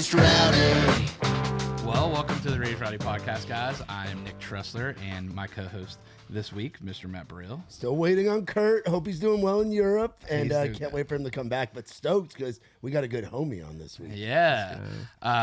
Raised Rowdy. Well, welcome to the Raised Rowdy podcast, guys. I'm Nick Tressler, and my co-host this week, Mr. Matt Burrill. Still waiting on Kurt. Hope he's doing well in Europe, and doing can't good. wait for him to come back. But stoked because we got a good homie on this week. Yeah.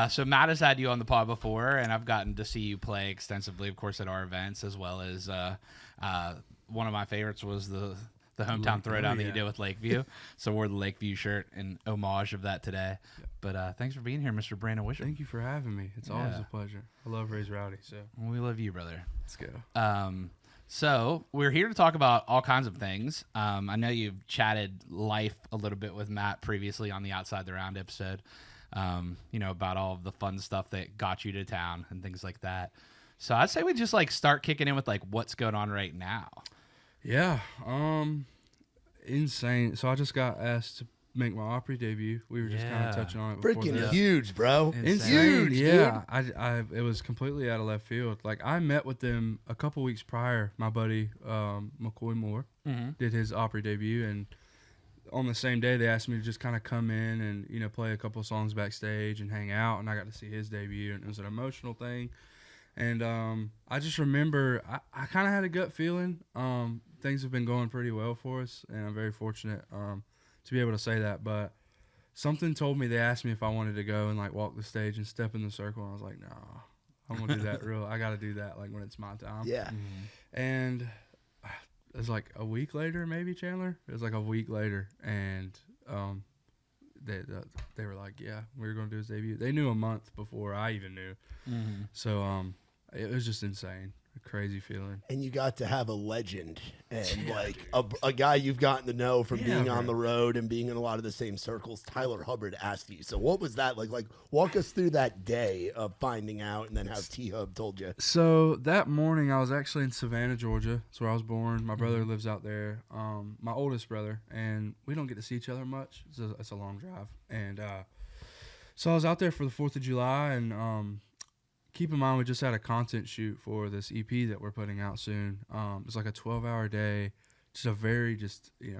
So Matt has had you on the pod before, and I've gotten to see you play extensively, of course, at our events, as well as one of my favorites was the hometown throwdown that you did with Lakeview. So wore the Lakeview shirt in homage of that today. Yep. But thanks for being here, Mr. Brandon Wisham. Thank you for having me. It's always a pleasure. I love Raised Rowdy, so We love you, brother. let's go. So we're here to talk about all kinds of things. I know you've chatted life a little bit with Matt previously on the Outside the Round episode, about all of the fun stuff that got you to town and things like that. So I'd say we just start kicking in with what's going on right now. Yeah, insane. So I just got asked to make my Opry debut. We were just kind of touching on it before Freaking this. huge, bro. Insane. Huge, Yeah. It was completely out of left field. I met with them a couple weeks prior. My buddy McCoy Moore did his Opry debut, and on the same day they asked me to just kind of come in and play a couple songs backstage and hang out, and I got to see his debut, and it was an emotional thing. And I just remember I kind of had a gut feeling. Things have been going pretty well for us, and I'm very fortunate to be able to say that. But something told me, they asked me if I wanted to go and walk the stage and step in the circle, and I was like, no, I'm gonna do that I gotta do that when it's my time. Yeah. And it was a week later, maybe, Chandler. It was a week later, and they were like, yeah, we were gonna do his debut. They knew a month before I even knew. So it was just insane. A crazy feeling. And you got to have a legend and a guy you've gotten to know from being on the road and being in a lot of the same circles. Tyler Hubbard asked you. So what was that like? Walk us through that day of finding out and then how T-Hub told you. So that morning I was actually in Savannah, Georgia. That's where I was born. My brother lives out there, my oldest brother, and we don't get to see each other much. It's a long drive. And so I was out there for the 4th of July, and keep in mind, we just had a content shoot for this EP that we're putting out soon. It's a 12-hour day, just a very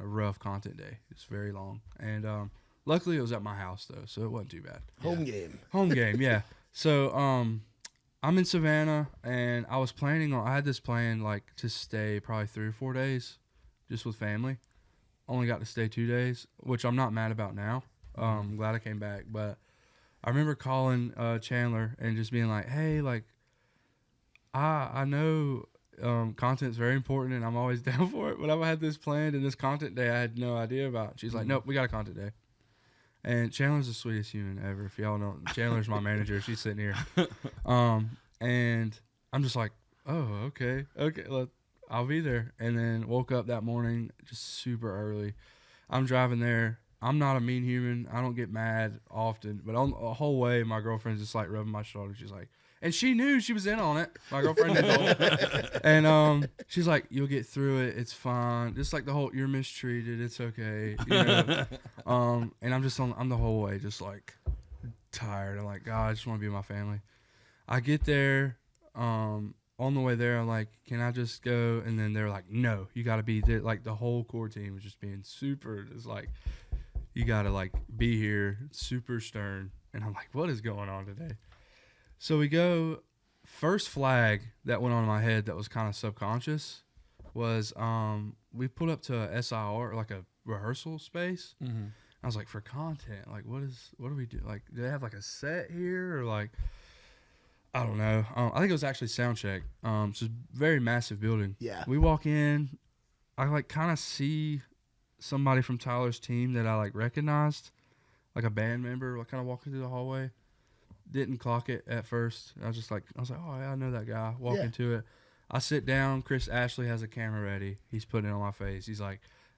rough content day. It's very long. And luckily it was at my house, though, so it wasn't too bad. Home game, yeah. So I'm in Savannah, and I was I had this plan to stay probably 3 or 4 days just with family. Only got to stay 2 days, which I'm not mad about now. I'm glad I came back, but I remember calling Chandler and just being like, hey, I know content's very important and I'm always down for it, but I've had this planned, and this content day I had no idea about. She's like, nope, we got a content day. And Chandler's the sweetest human ever. If y'all know, Chandler's my manager. She's sitting here. And I'm just like, oh, okay, look, I'll be there. And then woke up that morning just super early. I'm driving there. I'm not a mean human. I don't get mad often. But on the whole way, my girlfriend's just rubbing my shoulder. She's like, and she knew she was in on it. My girlfriend didn't know it. And she's like, you'll get through it. It's fine. Just the whole, you're mistreated. It's okay. And I'm the whole way just tired. I'm like, God, I just want to be with my family. I get there. On the way there, I'm like, can I just go? And then they're like, no, you got to be there. The whole core team was just being super, just you got to be here, super stern. And I'm like, what is going on today? So we go, first flag that went on in my head that was kind of subconscious was we pulled up to a SIR, a rehearsal space. I was like, for content, what do we do? Do they have a set here, or I don't know. I think it was actually sound check. So it's a very massive building. Yeah. We walk in, I kind of see somebody from Tyler's team that I recognized, a band member, kind of walking through the hallway. Didn't clock it at first. I was like, oh yeah, I know that guy. Walk into it. I sit down. Chris Ashley has a camera ready. He's putting it on my face. He's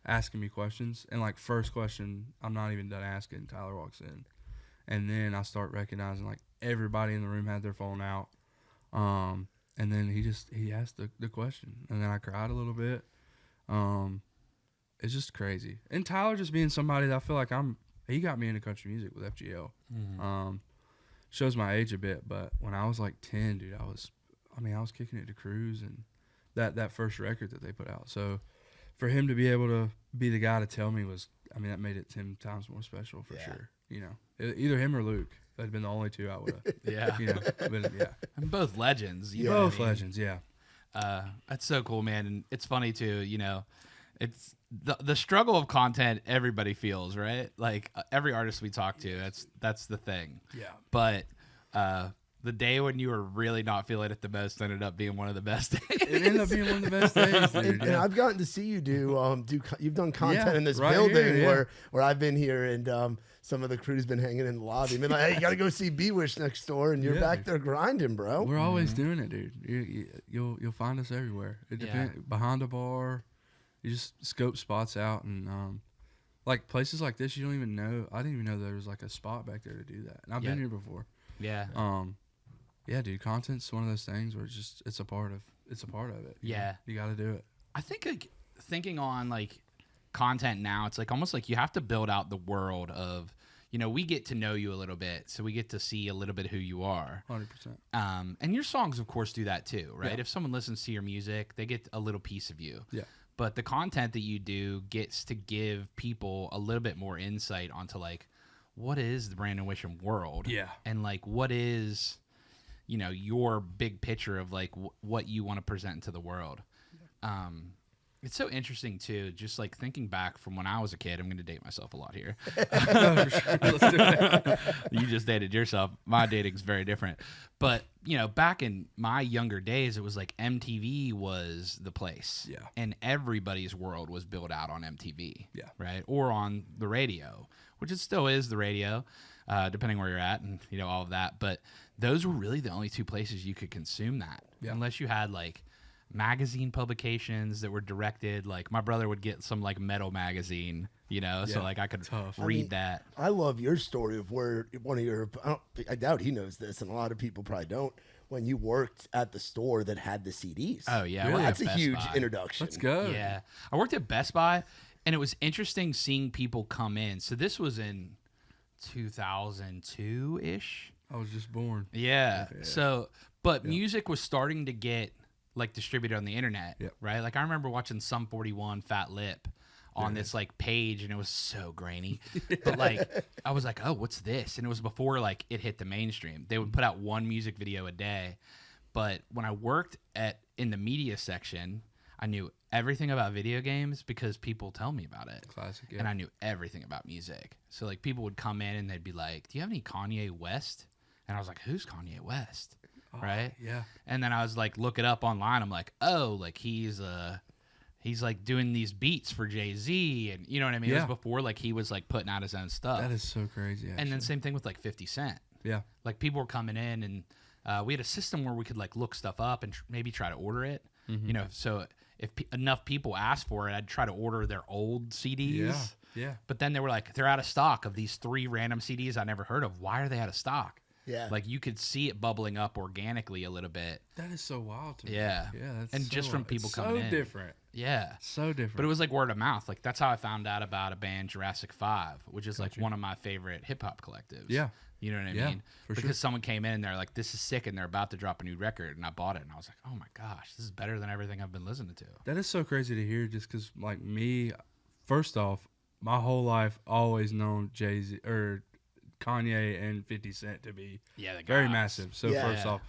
asking me questions. And first question, I'm not even done asking. Tyler walks in. And then I start recognizing everybody in the room had their phone out. And then he asked the question. And then I cried a little bit. It's just crazy. And Tyler just being somebody that I feel he got me into country music with FGL. Shows my age a bit, but when I was 10, dude, I was kicking it to Cruise and that first record that they put out. So for him to be able to be the guy to tell me that made it 10 times more special for sure. Either him or Luke. That'd been the only two I would have. Yeah. But yeah. And both legends. You know Both what I mean? legends, yeah. That's so cool, man. And it's funny too, it's the struggle of content everybody feels, right? Like every artist we talk to, that's the thing. Yeah. But the day when you were really not feeling it the most ended up being one of the best days. It ended up being one of the best days, dude. And I've gotten to see you you've done content Yeah, in this right building here, where I've been here and some of the crew's been hanging in the lobby. Been like, hey, you gotta go see B-Wish next door, and you're Yeah, back dude. there grinding, bro. We're always doing it, dude. You'll find us everywhere. It depends. Behind a bar, you just scope spots out, and like places like this, you don't even know. I didn't even know there was like a spot back there to do that. And I've been here before. Yeah. Yeah, dude. Content's one of those things where it's a part of it. Yeah. You got to do it. I think like thinking on like content now, it's like almost like you have to build out the world of, we get to know you a little bit, so we get to see a little bit who you are. 100%. And your songs, of course, do that too, right? Yeah. If someone listens to your music, they get a little piece of you. Yeah. But the content that you do gets to give people a little bit more insight onto like, what is the Brandon Wisham world? Yeah. And like, what is, your big picture of like what you want to present to the world. It's so interesting too, just like thinking back from when I was a kid. I'm going to date myself a lot here. Let's do it. You just dated yourself. My dating's very different. But, back in my younger days, it was like MTV was the place. Yeah. And everybody's world was built out on MTV. Yeah. Right? Or on the radio, which it still is the radio, depending where you're at and, all of that. But those were really the only two places you could consume that. Yeah. Unless you had like magazine publications that were directed, like my brother would get some like metal magazine, so like I could read that. I love your story of where one of your, I doubt he knows this, and a lot of people probably don't, when you worked at the store that had the CDs. Oh yeah, Really? That's a Best huge Buy. introduction. Let's go. Yeah, I worked at Best Buy, and it was interesting seeing people come in. So this was in 2002 ish. I was just born. Yeah. So, but music was starting to get like distributed on the internet, Yep. right? Like I remember watching Sum 41 Fat Lip on this like page, and it was so grainy. But like I was like, oh, what's this? And it was before like it hit the mainstream. They would put out one music video a day. But when I worked in the media section, I knew everything about video games because people tell me about it. Classic, yeah. And I knew everything about music. So like people would come in and they'd be like, do you have any Kanye West? And I was like, who's Kanye West? Right? Yeah. And then I was like, look it up online. I'm like, oh, like he's like doing these beats for Jay-Z, and you know what I mean? It Yeah. was before like he was like putting out his own stuff. That is so crazy, actually. And then same thing with like 50 Cent. Yeah. Like people were coming in, and we had a system where we could like look stuff up and maybe try to order it. So if enough people asked for it, I'd try to order their old CDs. Yeah. Yeah. But then they were like, they're out of stock of these 3 random CDs I never heard of. Why are they out of stock? Yeah. Like you could see it bubbling up organically a little bit. That is so wild to me. Yeah. Yeah. That's And so just from wild. people It's coming so in. different. Yeah. So different. But it was like word of mouth. Like that's how I found out about a band, Jurassic 5, which is like one of my favorite hip hop collectives. Yeah. You know what I Yeah, mean? for Because sure. someone came in and they're like, this is sick, and they're about to drop a new record, and I bought it, and I was like, oh my gosh, this is better than everything I've been listening to. That is so crazy to hear, just because, like, me, first off, my whole life always known Jay-Z or Kanye and 50 Cent to be very guys. massive. So Yeah. first off,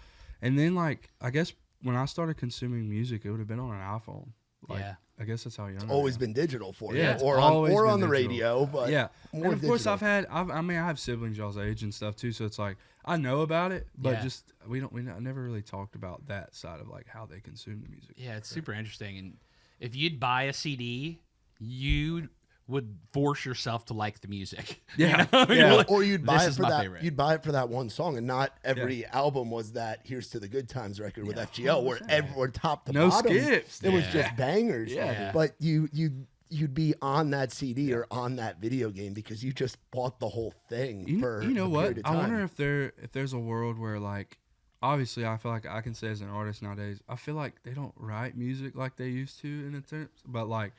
and then like I guess when I started consuming music, it would have been on an iPhone. Like, Yeah. I guess that's how young. I Always am. been digital for Yeah, you, it's or always been on the digital. radio, but Yeah, more and of course digital. I have siblings y'all's age and stuff too, so it's like I know about it, but Yeah. just I never really talked about that side of like how they consume the music. Yeah, it's super interesting. And if you'd buy a CD, you would force yourself to like the music. Yeah, You're yeah. like, Or you'd buy this it is for my that. favorite. You'd buy it for that one song, and not every album was that "Here's to the Good Times" record with FGL, where everyone top to No bottom, skips. it was Yeah. just bangers. Yeah, But you'd be on that CD or on that video game because you just bought the whole thing for you know a what? period of I time. wonder if there's a world where like obviously I feel like I can say as an artist nowadays, I feel like they don't write music like they used to in a terms, but like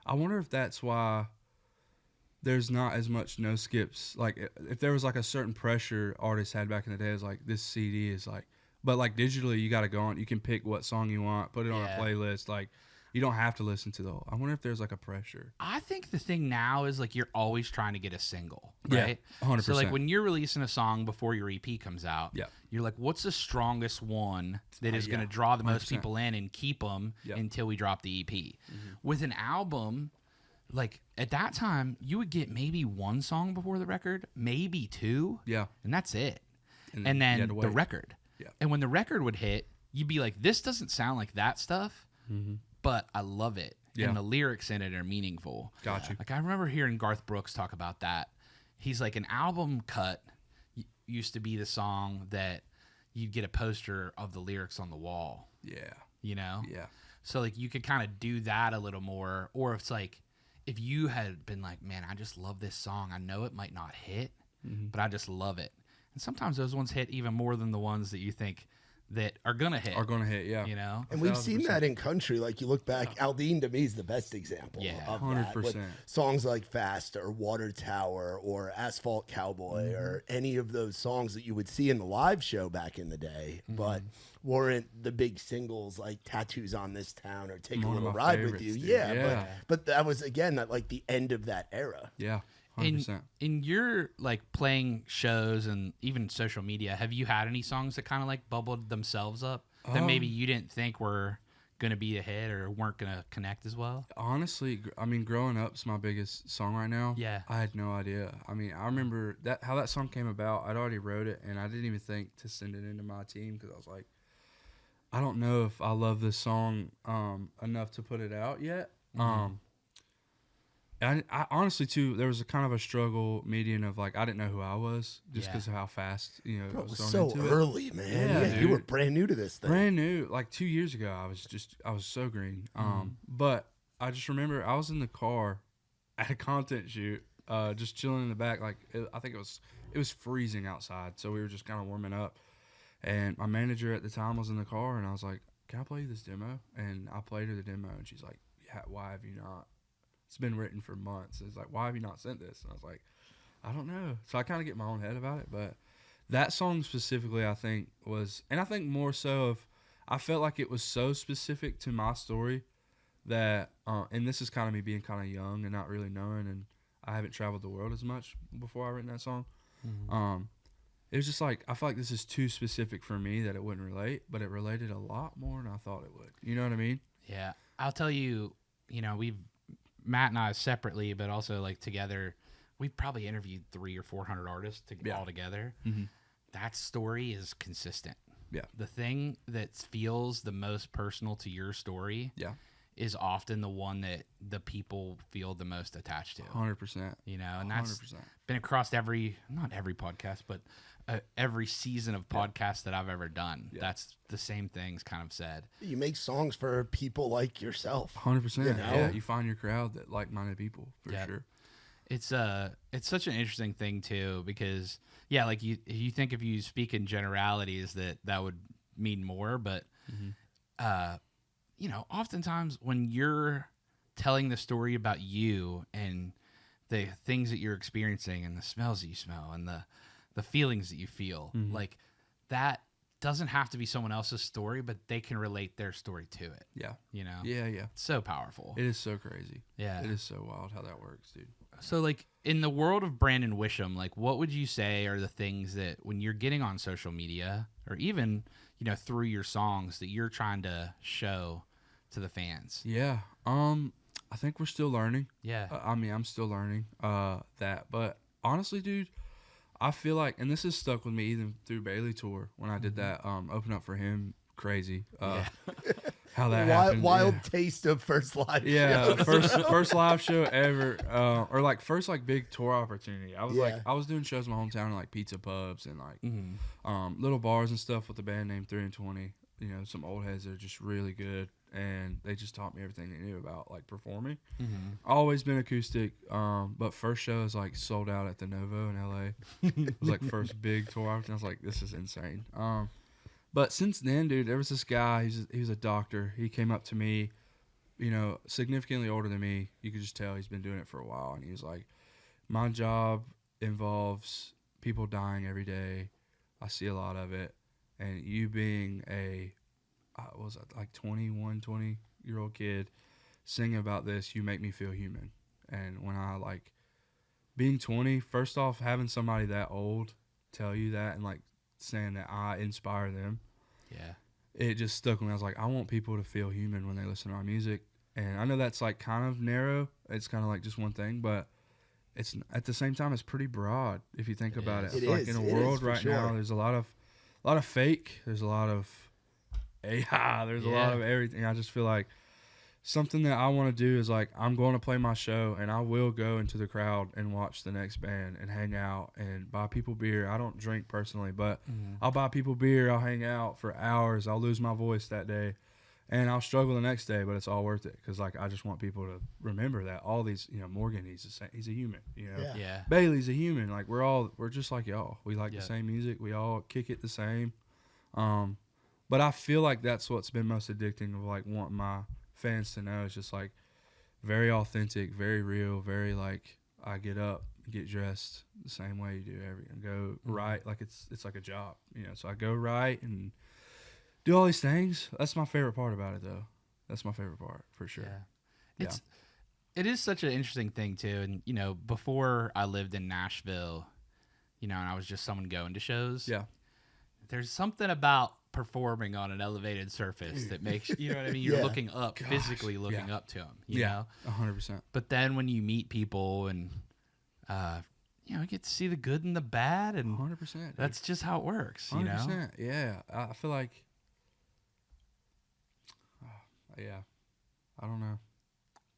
I wonder if that's why there's not as much no skips. Like if there was like a certain pressure artists had back in the day, it's like this CD is like, but like digitally you got to go on. You can pick what song you want, put it on a Yeah. playlist. Like You don't have to listen to the whole. I wonder if there's like a pressure. I think the thing now is like you're always trying to get a single, Yeah, right? 100%. So like when you're releasing a song before your EP comes out, Yeah. you're like, what's the strongest one that is going to yeah, draw the most 100%. people in and keep them Yep. until we drop the EP? With an album, like at that time, you would get maybe one song before the record, maybe two, Yeah. and that's it. And And you had then to the wait. record. Yeah. And when the record would hit, you'd be like, this doesn't sound like that stuff, but I love it. Yeah. And the lyrics in it are meaningful. Got you. Like I remember hearing Garth Brooks talk about that. He's like, an album cut used to be the song that you'd get a poster of the lyrics on the wall, Yeah. you know? Yeah. So like you could kind of do that a little more. Or if it's like, if you had been like, man, I just love this song. I know it might not hit, but I just love it. And sometimes those ones hit even more than the ones that you think that are going to hit. Are going to hit, yeah. You know? And we've 1,000%. seen that in country. Like you look back, Aldine to me is the best example Yeah. of that. With 100%. songs like Fast or Water Tower or Asphalt Cowboy or any of those songs that you would see in the live show back in the day, but weren't the big singles like Tattoos on This Town or Take a One of Little my Ride with favorites, You. dude. Yeah, Yeah. but that was again at like the end of that era. Yeah. In, 100%. in your like playing shows and even social media, have you had any songs that kind of like bubbled themselves up that maybe you didn't think were going to be a hit or weren't going to connect as well? Honestly, I mean, growing up's my biggest song right now. Yeah. I had no idea. I mean, I remember that how that song came about. I'd already wrote it, and I didn't even think to send it into my team because I was like, I don't know if I love this song enough to put it out yet. I honestly too, there was a kind of a struggle median of like I didn't know who I was just Yeah. because of how fast I Bro, it was was thrown so into it. early, man. Yeah, Yeah, you were dude. brand new to this thing. Brand new, like 2 years ago. I was so green. But I just remember I was in the car at a content shoot, just chilling in the back. Like I think it was freezing outside, so we were just kind of warming up. And my manager at the time was in the car, and I was like, "Can I play you this demo?" And I played her the demo, and she's like, "Yeah, why have you not? It's been written for months." It's like, "Why have you not sent this?" And I was like, "I don't know." So I kind of get my own head about it, but that song specifically, I think was, and I think more so of, I felt like it was so specific to my story that, and this is kind of me being kind of young and not really knowing, and I haven't traveled the world as much before I written that song. It was just like, I feel like this is too specific for me that it wouldn't relate, but it related a lot more than I thought it would. You know what I mean? Yeah. I'll tell you, Matt and I separately, but also like together, we've probably interviewed 300 or 400 artists all together. That story is consistent. Yeah. The thing that feels the most personal to your story Yeah. is often the one that the people feel the most attached to. 100%. And that's 100%. been across not every podcast, but every season of podcasts that I've ever done. Yeah. That's the same things kind of said. You make songs for people like yourself. 100%. You know? Yeah, you find your crowd that like-minded people for Yep. sure. It's such an interesting thing too, because like you think if you speak in generalities that would mean more, but oftentimes when you're telling the story about you and the things that you're experiencing and the smells that you smell and the feelings that you feel, like that doesn't have to be someone else's story, but they can relate their story to it. Yeah. Yeah. Yeah. It's so powerful. It is so crazy. Yeah. It is so wild how that works, dude. So, like, in the world of Brandon Wisham, like, what would you say are the things that when you're getting on social media or even, through your songs that you're trying to show to the fans? Yeah. I think we're still learning. Yeah. I'm still learning that. But honestly, dude, I feel like, and this has stuck with me even through Bailey Tour when I did that, open up for him, crazy. How that happened. Wild yeah. taste of first live. Yeah, shows. first live show ever, or like first like big tour opportunity. I was Yeah. I was doing shows in my hometown, like pizza pubs and like little bars and stuff with a band named 3 and 20. Some old heads that are just really good, and they just taught me everything they knew about like performing. Always been acoustic, but first show is like sold out at the Novo in LA. It was like first big tour opportunity. I was like, this is insane. But since then, dude, there was this guy. He was a doctor. He came up to me, significantly older than me. You could just tell he's been doing it for a while. And he was like, my job involves people dying every day. I see a lot of it. And you being a, what was that, like 20 8-year-old kid singing about this, you make me feel human. And when I like being 20, first off, having somebody that old tell you that and like saying that I inspire them, Yeah. it just stuck with me. I was like, I want people to feel human when they listen to our music. And I know that's like kind of narrow. It's kind of like just one thing, but it's at the same time, it's pretty broad if you think about it. It Like is. in a It world is, for right sure. now, there's a lot of fake. There's a lot of AI. There's a lot of everything. I just feel like something that I want to do is like I'm going to play my show and I will go into the crowd and watch the next band and hang out and buy people beer. I don't drink personally, but I'll buy people beer. I'll hang out for hours. I'll lose my voice that day and I'll struggle the next day, but it's all worth it because like I just want people to remember that all these, you know, Morgan, he's a human, you know. Yeah. Bailey's a human. Like we're just like y'all. We like the same music. We all kick it the same. But I feel like that's what's been most addicting of like wanting my fans to know. It's just like very authentic, very real, very like I get up, get dressed the same way you do go write like it's like a job, you know. So I go write and do all these things. That's my favorite part about it though. That's my favorite part for sure. It is such an interesting thing too. And you know, before I lived in Nashville, you know, and I was just someone going to shows. Yeah. There's something about performing on an elevated surface that makes, you know what I mean? You're looking up, physically looking up to them, you know? 100%. But then when you meet people and, you know, you get to see the good and the bad, and 100%. that's just how it works, 100%. You know? Yeah. I feel like, yeah, I don't know.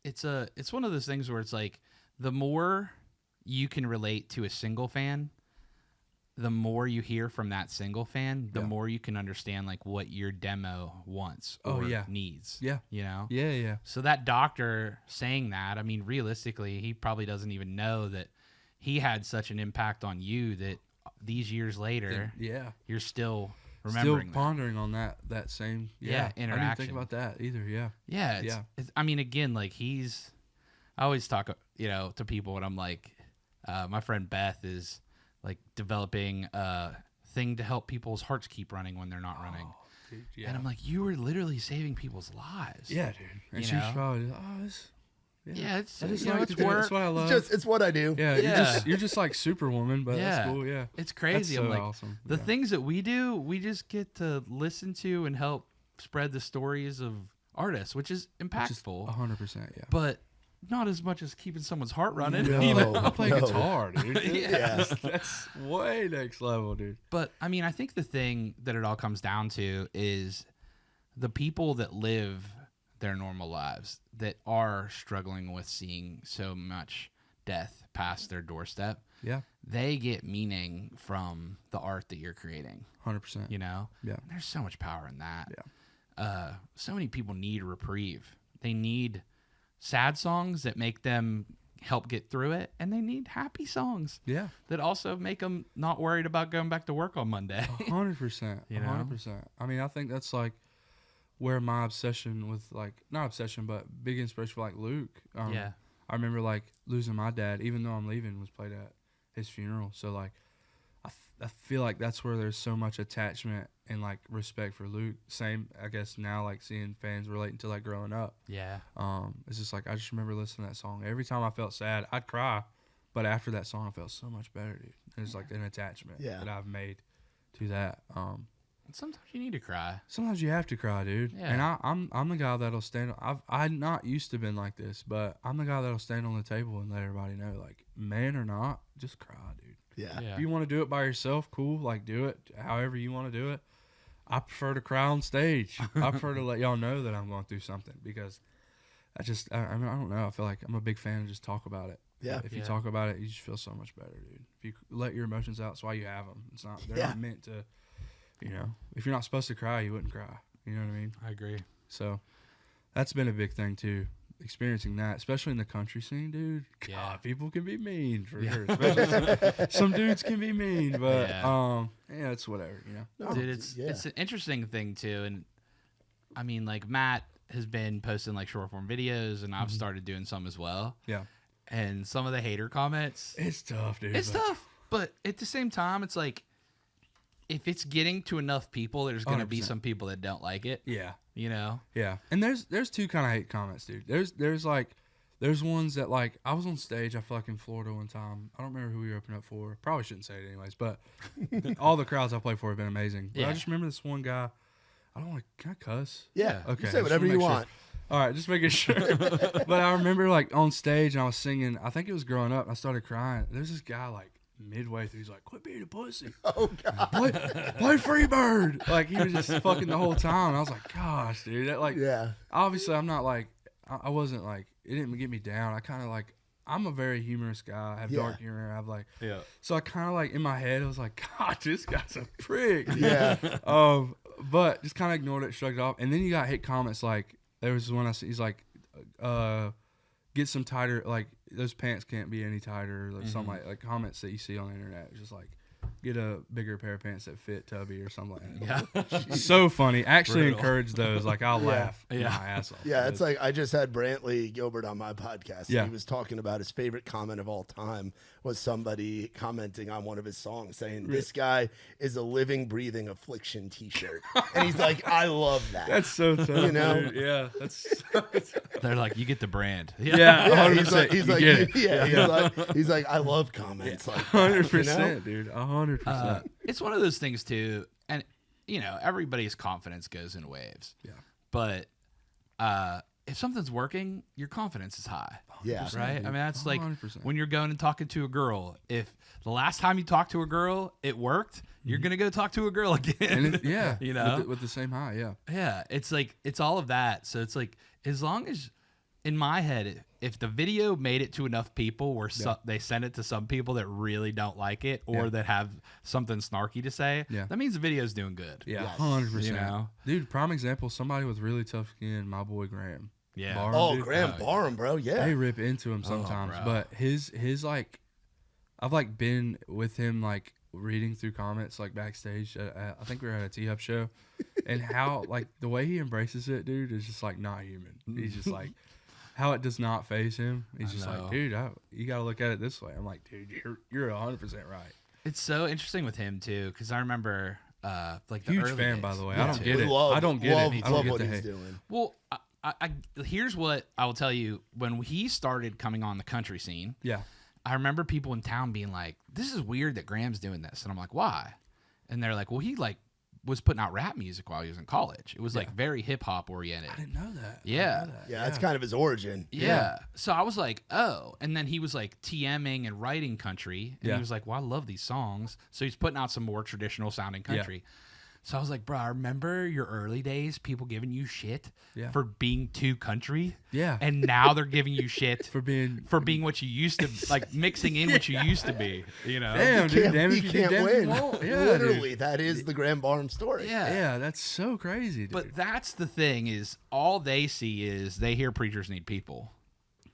It's one of those things where it's like the more you can relate to a single fan, the more you hear from that single fan, the more you can understand like what your demo wants or needs. Yeah. You know? Yeah. So that doctor saying that, I mean, realistically, he probably doesn't even know that he had such an impact on you that these years later, you're still remembering still pondering on that same interaction. I didn't think about that either. It's, I mean, again, like I always talk, you know, to people when I'm like, my friend Beth is like developing a thing to help people's hearts keep running when they're not running. Dude, And I'm like, you were literally saving people's lives. Yeah, dude. And she's probably, it's it's, I just you know, like it's to do it. work. That's what I love. It's what I do. Yeah, you're just like Superwoman, but Yeah. that's cool. Yeah, It's crazy. That's I'm so like, awesome. the things that we do, we just get to listen to and help spread the stories of artists, which is impactful. 100%. Yeah, But not as much as keeping someone's heart running. No. You know? I play guitar, dude. Yeah. That's way next level, dude. But I mean, I think the thing that it all comes down to is the people that live their normal lives that are struggling with seeing so much death past their doorstep. Yeah, They get meaning from the art that you're creating. 100%. You know? Yeah. And there's so much power in that. Yeah. So many people need a reprieve. They need sad songs that make them help get through it, and they need happy songs Yeah, that also make them not worried about going back to work on Monday. 100%. You know? 100%. I mean, I think that's like where my obsession with like not obsession, but big inspiration for like Luke. I remember like losing my dad, even though I'm leaving, was played at his funeral. So like, I feel like that's where there's so much attachment and like respect for Luke. Same, I guess now like seeing fans relating to like growing up. Yeah. It's just like I just remember listening to that song. Every time I felt sad, I'd cry, but after that song, I felt so much better, dude. It's like an attachment that I've made to that. Sometimes you need to cry. Sometimes you have to cry, dude. Yeah. And I'm the guy that'll stand. I've not used to been like this, but I'm the guy that'll stand on the table and let everybody know, like, man or not, just cry, dude. Yeah. If you want to do it by yourself, cool. Like, do it however you want to do it. I prefer to cry on stage. I prefer to let y'all know that I'm going through something because I mean, I don't know. I feel like I'm a big fan of just talk about it. Yeah. If you talk about it, you just feel so much better, dude. If you let your emotions out, that's why you have them. They're not meant to, you know, if you're not supposed to cry, you wouldn't cry. You know what I mean? I agree. So that's been a big thing too. Experiencing that, especially in the country scene, dude. God, people can be mean for sure. Especially some dudes can be mean, but it's whatever, you know. Dude, it's an interesting thing too, and I mean, like Matt has been posting like short form videos, and I've started doing some as well. Yeah, and some of the hater comments, it's tough, dude. It's tough, but at the same time, it's like if it's getting to enough people, there's going to be 100%. some people that don't like it. Yeah. You know? Yeah. And there's two kind of hate comments, dude. There's ones that, like, I was on stage at fucking Florida one time. I don't remember who we were opening up for. Probably shouldn't say it anyways, but all the crowds I played for have been amazing. But I just remember this one guy. I don't like, can I cuss? Yeah. Okay. You say whatever you want. All right, just making sure. But I remember, like, on stage, and I was singing. I think it was Growing Up. And I started crying. There's this guy, like, midway through, he's like, "Quit being a pussy. Oh God. Play Freebird." Like, he was just fucking the whole time. And I was like, "Gosh, dude." That, like, Yeah. obviously, I'm not like, I wasn't like, it didn't get me down. I kind of like, I'm a very humorous guy. I have dark humor. I have like, so I kind of like in my head, I was like, "God, this guy's a prick." Yeah. But just kind of ignored it, shrugged it off. And then you got hate comments like, there was one he's like, get some tighter, like, those pants can't be any tighter, or something like comments that you see on the internet. It's just like, get a bigger pair of pants that fit Tubby or something like that. Yeah. So funny. Actually Brutal. encourage those. Like, I'll laugh my ass off. Yeah, it's like I just had Brantley Gilbert on my podcast. Yeah. He was talking about his favorite comment of all time was somebody commenting on one of his songs saying, "This guy is a living, breathing affliction t-shirt." And he's like, "I love that." That's so tough. You know? Dude. Yeah. That's They're like, you get the brand. yeah. Yeah, 100%. he's You like, get it. he's like, I love comments like that, 100%, dude. 100%. It's one of those things too, and you know, everybody's confidence goes in waves. Yeah. But if something's working, your confidence is high. Yeah. Right? I mean, that's like 100%. when you're going and talking to a girl. If the last time you talked to a girl, it worked, you're going to go talk to a girl again. And yeah. You know? With the same high, yeah. Yeah. It's like, it's all of that. So it's like, as long as, in my head, if the video made it to enough people where they send it to some people that really don't like it or that have something snarky to say, that means the video's doing good. Yeah, Yes. 100%. You know? Dude, prime example, somebody with really tough skin, my boy Graham. Yeah. Barham, Oh, dude. Graham Barham, bro. Yeah. They rip into him sometimes, bro. but his like, I've like been with him like reading through comments like backstage. I think we were at a T-Hub show, and how like the way he embraces it, dude, is just like not human. He's just like how it does not faze him. He's just like, dude, you got to look at it this way. I'm like, dude, you're 100% right. It's so interesting with him too, because I remember like the Huge early fan, days. by the way. Me I don't too. get it. Love, I don't get love, it. I love don't what get the he's hate. doing. Well, I here's what I will tell you. When he started coming on the country scene, Yeah. I remember people in town being like, "This is weird that Graham's doing this," and I'm like, "Why?" And they're like, "Well, he like was putting out rap music while he was in college. It was like very hip hop oriented." I didn't know that. Yeah. Yeah, that's kind of his origin. Yeah. So I was like, oh. And then he was like TMing and writing country. And Yeah. he was like, well, I love these songs. So he's putting out some more traditional sounding country. So I was like, bro, I remember your early days, people giving you shit for being too country. Yeah. And now they're giving you shit For being what you used to, like mixing in what you used to be, you know? damn, dude, damn He if you can't damn if you win. won't. Yeah, Literally, dude. that is the Graham Barham story. Yeah. Yeah, that's so crazy, dude. But that's the thing is all they see is they hear Preachers Need People.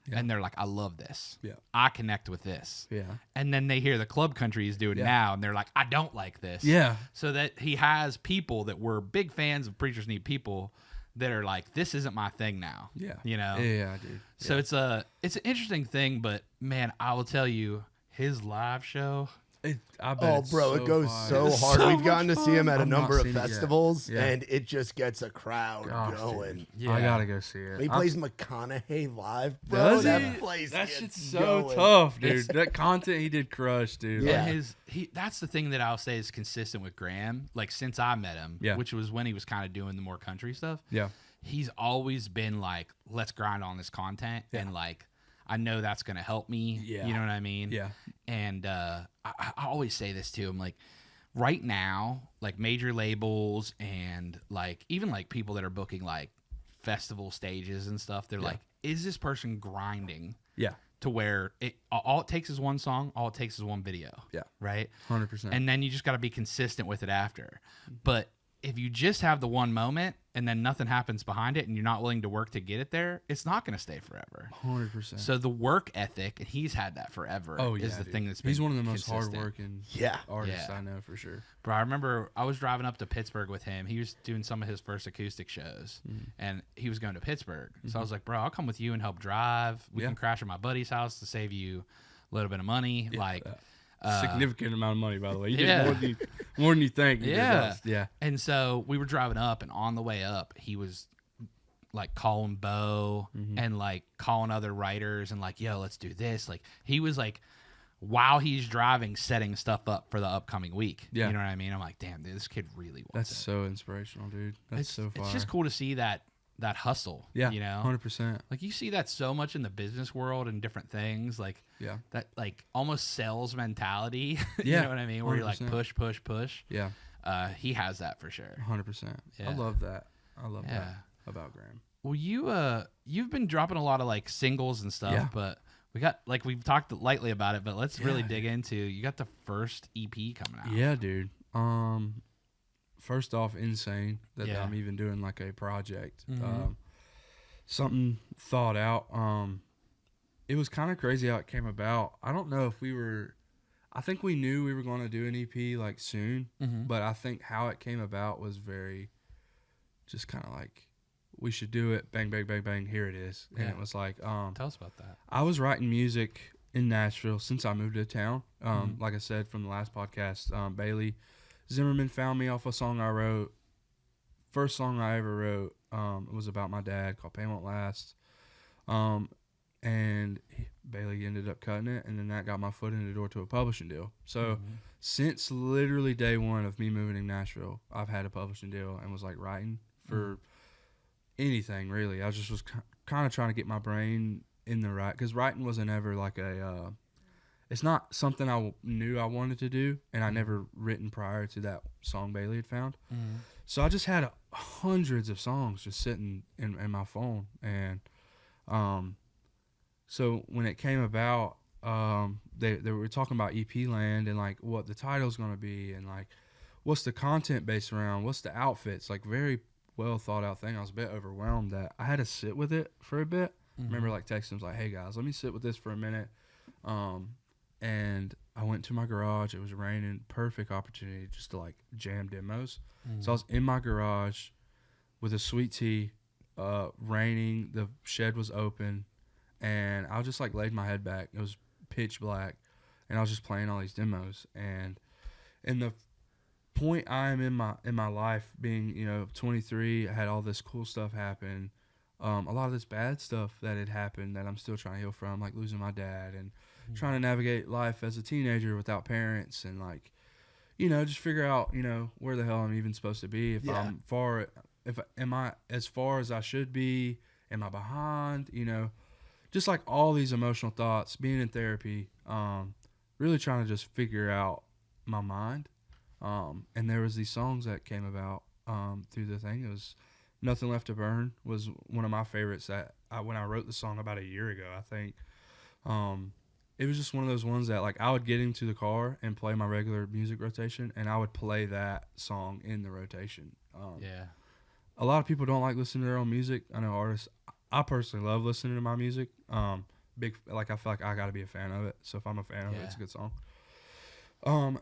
Yeah. And they're like, I love this. Yeah. I connect with this. Yeah. And then they hear the club country is doing now, and they're like, I don't like this. Yeah. So that he has people that were big fans of Preachers Need People that are like, this isn't my thing now. Yeah. You know? Yeah, dude. So it's an interesting thing, but man, I will tell you, his live show. I bet Oh, it's bro, so it goes fire. so It's hard. so We've gotten to much see him at a I've not number of seen it yet. festivals, Yeah. and it just gets a crowd Gosh, going. dude. I gotta go see it. He I'm- plays McConaughey live, bro. Does that he? place That gets shit's so going. tough, dude. That content he did crush, dude. Yeah. And that's the thing that I'll say is consistent with Graham. Like since I met him, which was when he was kind of doing the more country stuff. Yeah. He's always been like, let's grind on this content, and like, I know that's gonna help me. Yeah. You know what I mean? Yeah. And I always say this too. I'm like, right now, like major labels and like even like people that are booking like festival stages and stuff, they're like, is this person grinding? Yeah. To where all it takes is one song, all it takes is one video. Yeah. Right? 100%. And then you just got to be consistent with it after. But if you just have the one moment and then nothing happens behind it and you're not willing to work to get it there, it's not going to stay forever. 100%. So the work ethic, and he's had that forever, is the dude. thing that's been He's one of the most consistent. hardworking artists I know for sure. Bro, I remember I was driving up to Pittsburgh with him. He was doing some of his first acoustic shows, and he was going to Pittsburgh. So I was like, bro, I'll come with you and help drive. We can crash at my buddy's house to save you a little bit of money. Significant amount of money, by the way. You Yeah. did more than you think. You did Yeah. us. Yeah. And so we were driving up, and on the way up, he was like calling Bo and like calling other writers and like, yo, let's do this. Like he was like, while he's driving, setting stuff up for the upcoming week. Yeah. You know what I mean? I'm like, damn, dude, this kid really wants That's it. so inspirational, dude. That's so fire. It's just cool to see that hustle. Yeah. You know? 100%. Like you see that so much in the business world and different things. Like Yeah. that like almost sales mentality. Yeah. You know what I mean? Where you're like 100%. push. Yeah. He has that for sure. 100%. Yeah. I love that. I love Yeah. that about Graham. Well, you've been dropping a lot of like singles and stuff, Yeah. but we got like we've talked lightly about it, but let's really dig into. You got the first EP coming out. Yeah, dude. First off, insane that Yeah. I'm even doing like a project. Mhm. Something thought out. It was kind of crazy how it came about. I don't know if I think we knew we were going to do an EP like soon, Mhm. but I think how it came about was very just kind of like, we should do it. Bang, bang, bang, bang. Here it is. And Yeah. it was like, Tell us about that. I was writing music in Nashville since I moved to town. Like I said from the last podcast, Bailey Zimmerman found me off a song I wrote. First song I ever wrote was about my dad, called Pain Won't Last. And Bailey ended up cutting it, and then that got my foot in the door to a publishing deal. So since literally day one of me moving to Nashville, I've had a publishing deal and was like writing for anything really. I just was kind of trying to get my brain in the right, because writing wasn't ever like it's not something I knew I wanted to do, and I never written prior to that song Bailey had found. So I just had hundreds of songs just sitting in my phone, and so when it came about, they were talking about EP land and like what the title's gonna be, and like what's the content based around, what's the outfits, like very well thought out thing. I was a bit overwhelmed that I had to sit with it for a bit. Remember like texting him, like, hey guys, let me sit with this for a minute. And I went to my garage. It was raining. Perfect opportunity just to like jam demos. So I was in my garage with a sweet tea, raining. The shed was open, and I just like laid my head back. It was pitch black, and I was just playing all these demos. And in the point I am in my life, being 23, I had all this cool stuff happen. A lot of this bad stuff that had happened that I'm still trying to heal from, like losing my dad and trying to navigate life as a teenager without parents, and like, just figure out, where the hell I'm even supposed to be. If I'm far, am I as far as I should be? Am I behind? Just like all these emotional thoughts, being in therapy, really trying to just figure out my mind. And there was these songs that came about through the thing. It was Nothing Left to Burn was one of my favorites that when I wrote the song about a year ago, I think. It was just one of those ones that like I would get into the car and play my regular music rotation, and I would play that song in the rotation. A lot of people don't like listening to their own music. I know artists. I personally love listening to my music. I feel like I got to be a fan of it. So if I'm a fan of it, it's a good song.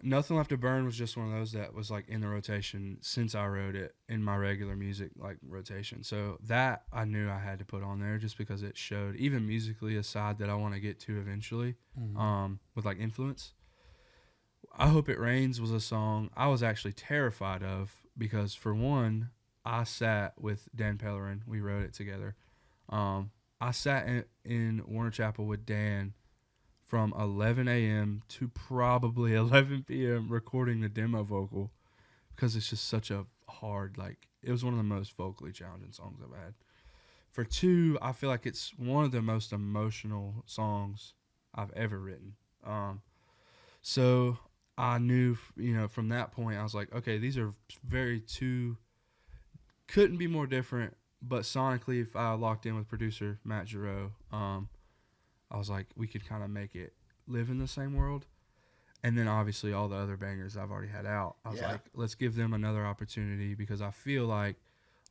Nothing Left to Burn was just one of those that was like in the rotation since I wrote it in my regular music like rotation. So that I knew I had to put on there just because it showed, even musically, a side that I want to get to eventually, with like influence. I Hope It Rains was a song I was actually terrified of because, for one, I sat with Dan Pellerin. We wrote it together. I sat in Warner Chapel with Dan from 11 a.m. to probably 11 p.m. recording the demo vocal, because it's just such a hard, like, it was one of the most vocally challenging songs I've had. For two, I feel like it's one of the most emotional songs I've ever written. So I knew, from that point, I was like, okay, these are couldn't be more different, but sonically, if I locked in with producer Matt Giroux, I was like, we could kind of make it live in the same world. And then obviously all the other bangers I've already had out, I was like, let's give them another opportunity, because I feel like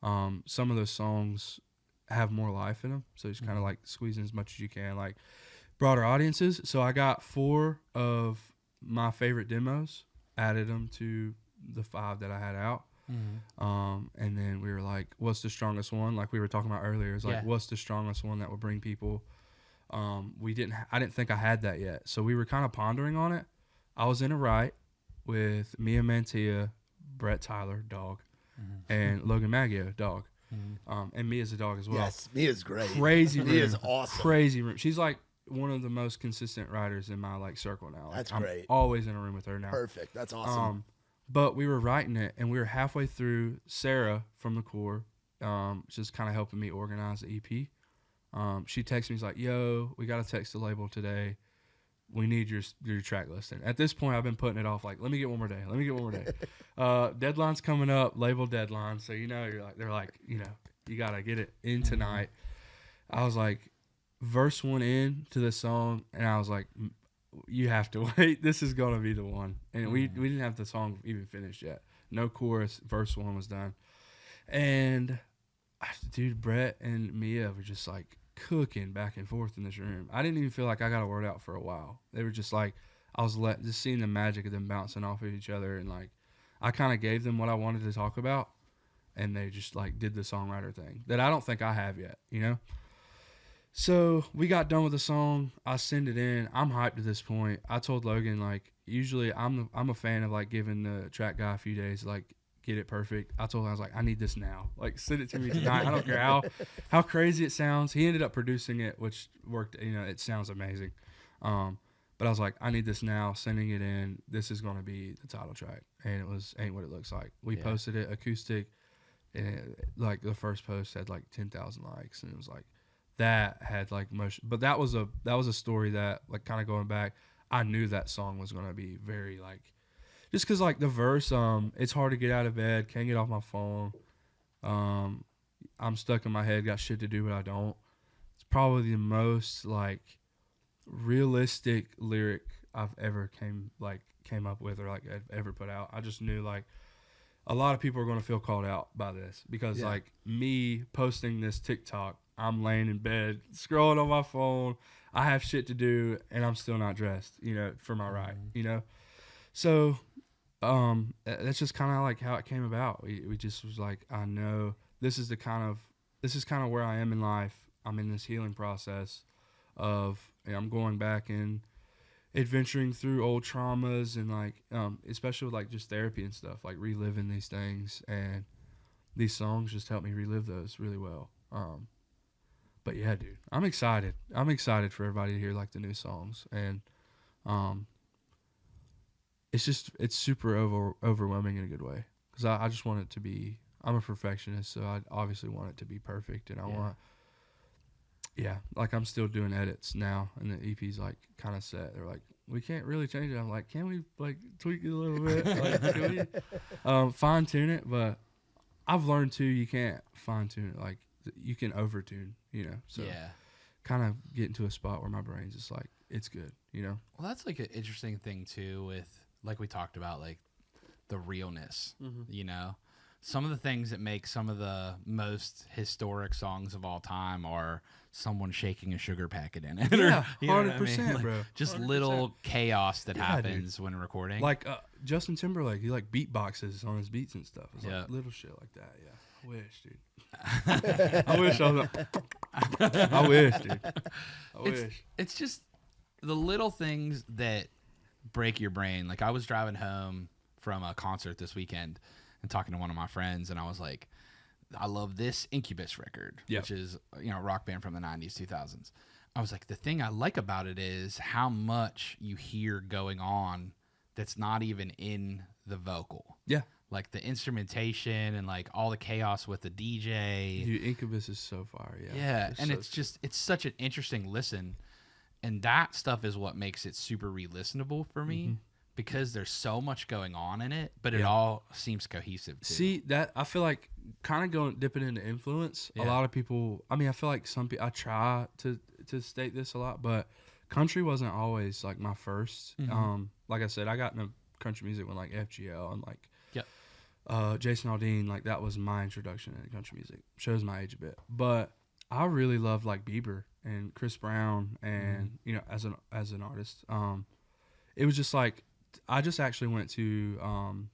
some of those songs have more life in them. So just kind of like squeezing as much as you can, like broader audiences. So I got 4 of my favorite demos, added them to the 5 that I had out. And then we were like, what's the strongest one? Like we were talking about earlier, it's like, what's the strongest one that will bring people? I didn't think I had that yet. So we were kind of pondering on it. I was in a right with Mia Mantia, Brett Tyler, dog, and Logan Maggio, dog. And Mia's a dog as well. Yes, Mia's great. Crazy room. Mia's awesome. Crazy room. She's like one of the most consistent riders in my like circle now. Like, That's I'm great. always in a room with her now. Perfect. That's awesome. But we were writing it, and we were halfway through. Sarah from the Core, just kind of helping me organize the EP. She texts me, she's like, "Yo, we got to text the label today. We need your track listing." At this point, I've been putting it off. Like, let me get one more day. Let me get one more day. Deadline's coming up, label deadline. So they're like, you gotta get it in tonight. I was like, verse 1 in to this song, and I was like, you have to wait. This is gonna be the one. And we didn't have the song even finished yet. No chorus. Verse 1 was done, and dude, Brett and Mia were just like cooking back and forth in this room. I didn't even feel like I got a word out for a while. They were just like, I was just seeing the magic of them bouncing off of each other, and like I kind of gave them what I wanted to talk about, and they just like did the songwriter thing that I don't think I have yet, So we got done with the song. I send it in. I'm hyped at this point. I told Logan, like, usually I'm a fan of like giving the track guy a few days to like get it perfect. I told him, I was like, I need this now. Like, send it to me tonight. I don't care how crazy it sounds. He ended up producing it, which worked. It sounds amazing. But I was like, I need this now. Sending it in. This is going to be the title track. And it was Ain't What It Looks Like. We posted it acoustic. And like the first post had like 10,000 likes. And it was like, that had like motion. But that was a story that like kind of going back, I knew that song was going to be very like, just because like the verse, it's hard to get out of bed, can't get off my phone. I'm stuck in my head, got shit to do, but I don't. It's probably the most like realistic lyric I've ever came up with or like I've ever put out. I just knew like a lot of people are going to feel called out by this because like me posting this TikTok, I'm laying in bed scrolling on my phone. I have shit to do and I'm still not dressed, for my ride, So that's just kind of like how it came about. We just was like, I know this is kind of where I am in life. I'm in this healing process of I'm going back and adventuring through old traumas and like especially with like just therapy and stuff, like reliving these things, and these songs just help me relive those really well. But yeah, dude, I'm excited for everybody to hear like the new songs, and it's super overwhelming in a good way because I just want it to be. I'm a perfectionist, so I obviously want it to be perfect, and I want. Yeah, like I'm still doing edits now, and the EP's like kind of set. They're like, we can't really change it. I'm like, can we like tweak it a little bit? Like, can we fine tune it? But I've learned too, you can't fine tune it. Like you can over tune, So kind of getting to a spot where my brain's just like, it's good, Well, that's like an interesting thing too with like we talked about, like the realness, Some of the things that make some of the most historic songs of all time are someone shaking a sugar packet in it. Yeah, 100%, bro. Just 100%. Little chaos that happens when recording. Like Justin Timberlake, he like beatboxes on his beats and stuff. It's like little shit like that. Yeah, I wish, dude. I wish I was. I wish, dude. I wish. It's just the little things that break your brain. Like I was driving home from a concert this weekend and talking to one of my friends, and I was like, I love this Incubus record, which is a rock band from the 90s, 2000s. I was like, the thing I like about it is how much you hear going on that's not even in the vocal. Yeah. Like the instrumentation and like all the chaos with the DJ. Dude, Incubus is so fire, it's such an interesting listen. And that stuff is what makes it super re-listenable for me. Because there's so much going on in it, but it all seems cohesive too. See, that I feel like kind of dipping into influence. A lot of people, I feel like some people, I try to state this a lot, but country wasn't always like my first. Like I said, I got into country music when like FGL and like Jason Aldean, like that was my introduction into country music. Shows my age a bit, but I really loved like Bieber and Chris Brown, and as an artist, it was just like. I just actually went to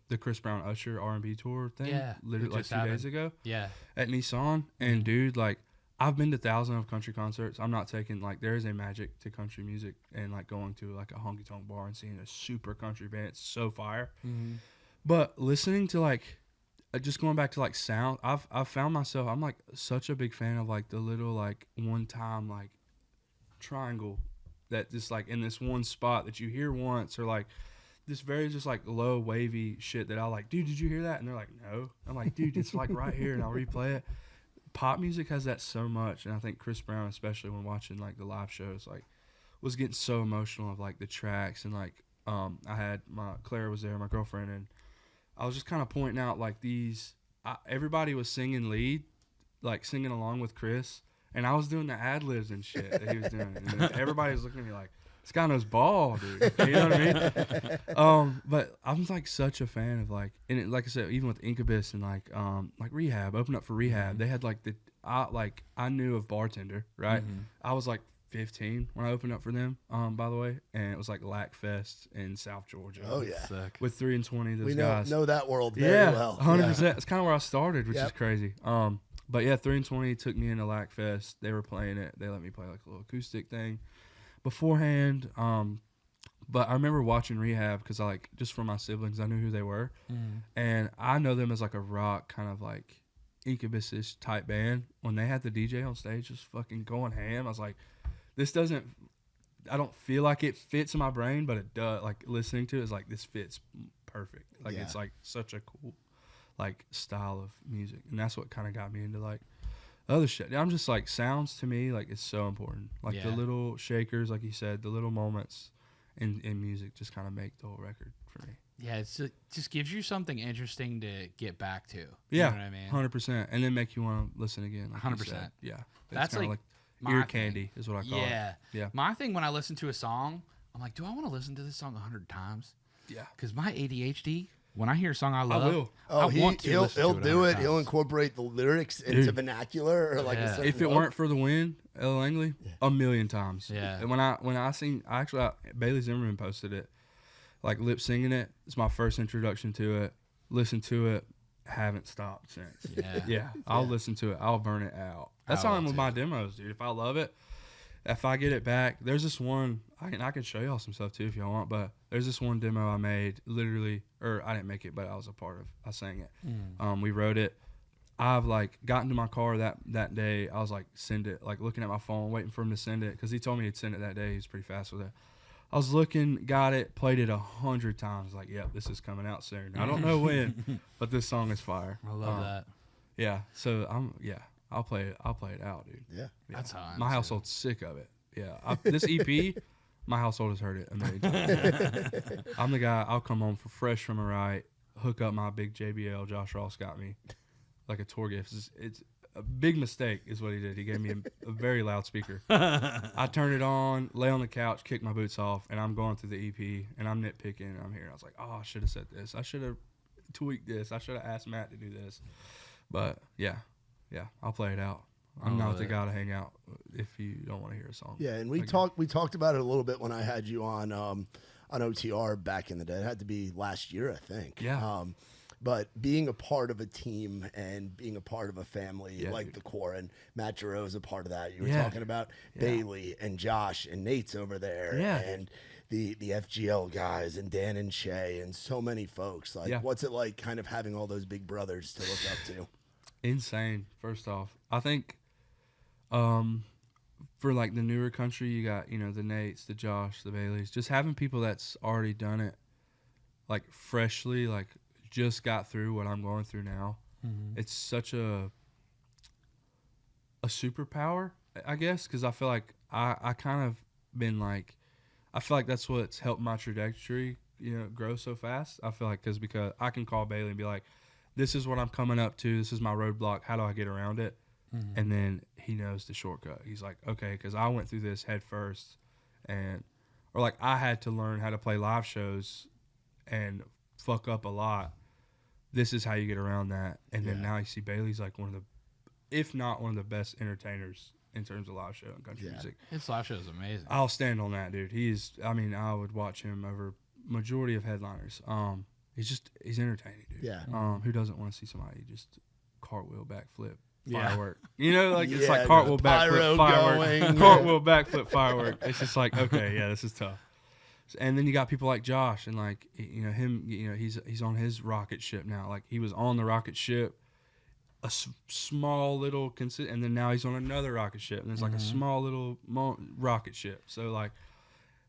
the Chris Brown Usher R&B tour thing, literally like 2 days ago. Yeah, at Nissan, and dude, like I've been to thousands of country concerts. I'm not taking, like, there is a magic to country music and, like, going to, like, a honky-tonk bar and seeing a super country band. It's so fire. Mm-hmm. But listening to, like, just going back to, like, sound, I've found myself, I'm, like, such a big fan of, like, the little, like, one-time, like, triangle that just, like, in this one spot that you hear once, or, like, this very just, like, low, wavy shit that I'll, like, dude, did you hear that? And they're like, no. I'm like, dude, it's, like, right here, and I'll replay it. Pop music has that so much, and I think Chris Brown, especially when watching, like, the live shows, like, was getting so emotional of, like, the tracks, and, like, I had Clara was there, my girlfriend, and I was just kind of pointing out, like, everybody was singing lead, like, singing along with Chris, and I was doing the ad-libs and shit that he was doing, and everybody was looking at me like, this guy knows ball, dude. You know what I mean? But I'm like such a fan of, like, and it, like I said, even with Incubus and like Rehab, Open Up for Rehab, they had like I knew of Bartender, right? Mm-hmm. I was like 15 when I opened up for them, by the way, and it was like Lack Fest in South Georgia. Oh yeah, Sick. with 3 and 20, those we guys. know that world very well. 100%. It's kind of where I started, which Yep. is crazy. But yeah, 3 and 20 took me into Lack Fest. They were playing it. They let me play like a little acoustic thing beforehand. But I remember watching Rehab because I, like, just from my siblings, I knew who they were. And I know them as like a rock kind of like Incubus-ish type band. When they had the DJ on stage just fucking going ham, I was like, I don't feel like it fits in my brain, but it does. Like, listening to it is like, this fits perfect. Like, it's like such a cool like style of music, and that's what kind of got me into like other shit. I'm just like, sounds to me, like, it's so important. Like the little shakers, like you said, the little moments in music just kind of make the whole record for me. Yeah, it just gives you something interesting to get back to. Yeah, you know what I mean? 100%, and then make you want to listen again. Like 100%. you said. Yeah, That's kinda like ear my candy thing. is what I call it. Yeah. My thing when I listen to a song, I'm like, do I want to listen to this song 100 times? Yeah. Because my ADHD, when I hear a song I love, will. Oh, want to he'll listen to it do 100 it. He'll times. incorporate the lyrics into vernacular, or like a certain If it hook. weren't for the wind, Ella Langley, a million times. Yeah. And when I seen, Bailey Zimmerman posted it, like lip singing it. It's my first introduction to it. Listened to it, haven't stopped since. Yeah. I'll listen to it. I'll burn it out. That's how I'm with my demos, dude. If I love it, if I get it back, there's this one. I can show y'all some stuff too if y'all want. But there's this one demo I made, literally, or I didn't make it, but I was a part of. I sang it. We wrote it. I've like gotten to my car that day. I was like, send it. Like looking at my phone, waiting for him to send it because he told me he'd send it that day. He was pretty fast with it. I was looking, got it, played it 100 times. Like, yep, this is coming out soon. I don't know when, but this song is fire. I love that. Yeah. So I'll play it. I'll play it out, dude. Yeah. That's how I'm My household's sick of it. Yeah. This EP, my household has heard it a million times. I'm the guy. I'll come home fresh from a ride, hook up my big JBL. Josh Ross got me like a tour gift. It's a big mistake is what he did. He gave me a very loud speaker. I turn it on, lay on the couch, kick my boots off, and I'm going through the EP, and I'm nitpicking, and I'm here. I was like, oh, I should have said this. I should have tweaked this. I should have asked Matt to do this. But, yeah, I'll play it out. I'm not the guy to hang out if you don't want to hear a song. Yeah, and we talked about it a little bit when I had you on OTR back in the day. It had to be last year, I think. Yeah. But being a part of a team and being a part of a family like the Core, and Matt Giroux is a part of that. You were talking about Bailey and Josh and Nate's over there, and the FGL guys and Dan and Shay and so many folks. Like, what's it like kind of having all those big brothers to look up to? Insane, first off. I think for like the newer country, you got, the Nates, the Josh, the Baileys, just having people that's already done it, like freshly, like just got through what I'm going through now. It's such a superpower, I guess, because I feel like I kind of been like, I feel like that's what's helped my trajectory, grow so fast. I feel like because I can call Bailey and be like, this is what I'm coming up to. This is my roadblock. How do I get around it? And then he knows the shortcut. He's like, okay, because I went through this head first, or like I had to learn how to play live shows and fuck up a lot. This is how you get around that. And then now you see Bailey's like one of the, if not one of the best entertainers in terms of live show and country music. His live show is amazing. I'll stand on that, dude. I would watch him over majority of headliners. He's entertaining, dude. Yeah. Who doesn't want to see somebody just cartwheel backflip firework. You know, like it's Yeah, like cartwheel pyro backflip firework, going. cartwheel backflip firework. It's just like, okay, yeah, this is tough. And then you got people like Josh and like, you know, him, you know, he's on his rocket ship now. Like he was on the rocket ship, a small little, and then now he's on another rocket ship, and there's like a small little rocket ship. So like,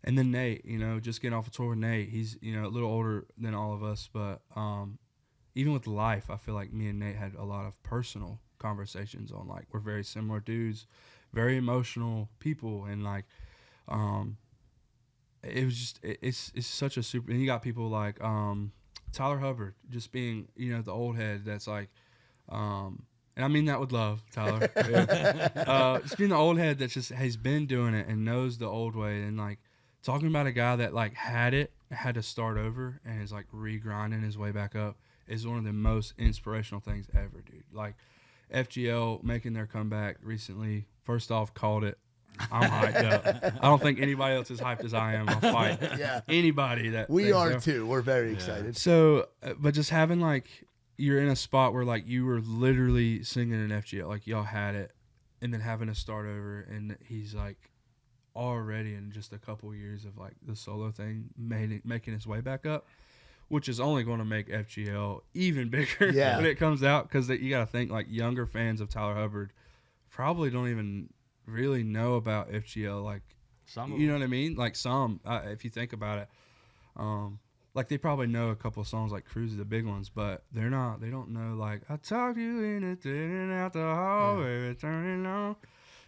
and then Nate, you know, just getting off a tour with Nate, he's, you know, a little older than all of us, but even with life, I feel like me and Nate had a lot of personal conversations on like, we're very similar dudes, very emotional people, and like, it was just, it's such a super, and you got people like Tyler Hubbard, just being, you know, the old head that's like, and I mean that with love, Tyler. Just being the old head that just has been doing it and knows the old way, and like talking about a guy that like had to start over and is like re-grinding his way back up is one of the most inspirational things ever, dude. Like FGL making their comeback recently, first off, called it. I'm hyped up. I don't think anybody else is hyped as I am. I'll fight anybody that We are so. too. We're very excited. So, but just having like, you're in a spot where like you were literally singing an FGL, like y'all had it, and then having to start over, and he's like already in just a couple years of like the solo thing making his way back up, which is only going to make FGL even bigger when it comes out, because you got to think like younger fans of Tyler Hubbard probably don't even really know about FGL, like some, you know what I mean, like some if you think about it, like they probably know a couple of songs like Cruise, the big ones, but they don't know like I talked you in it and out the hallway turning on,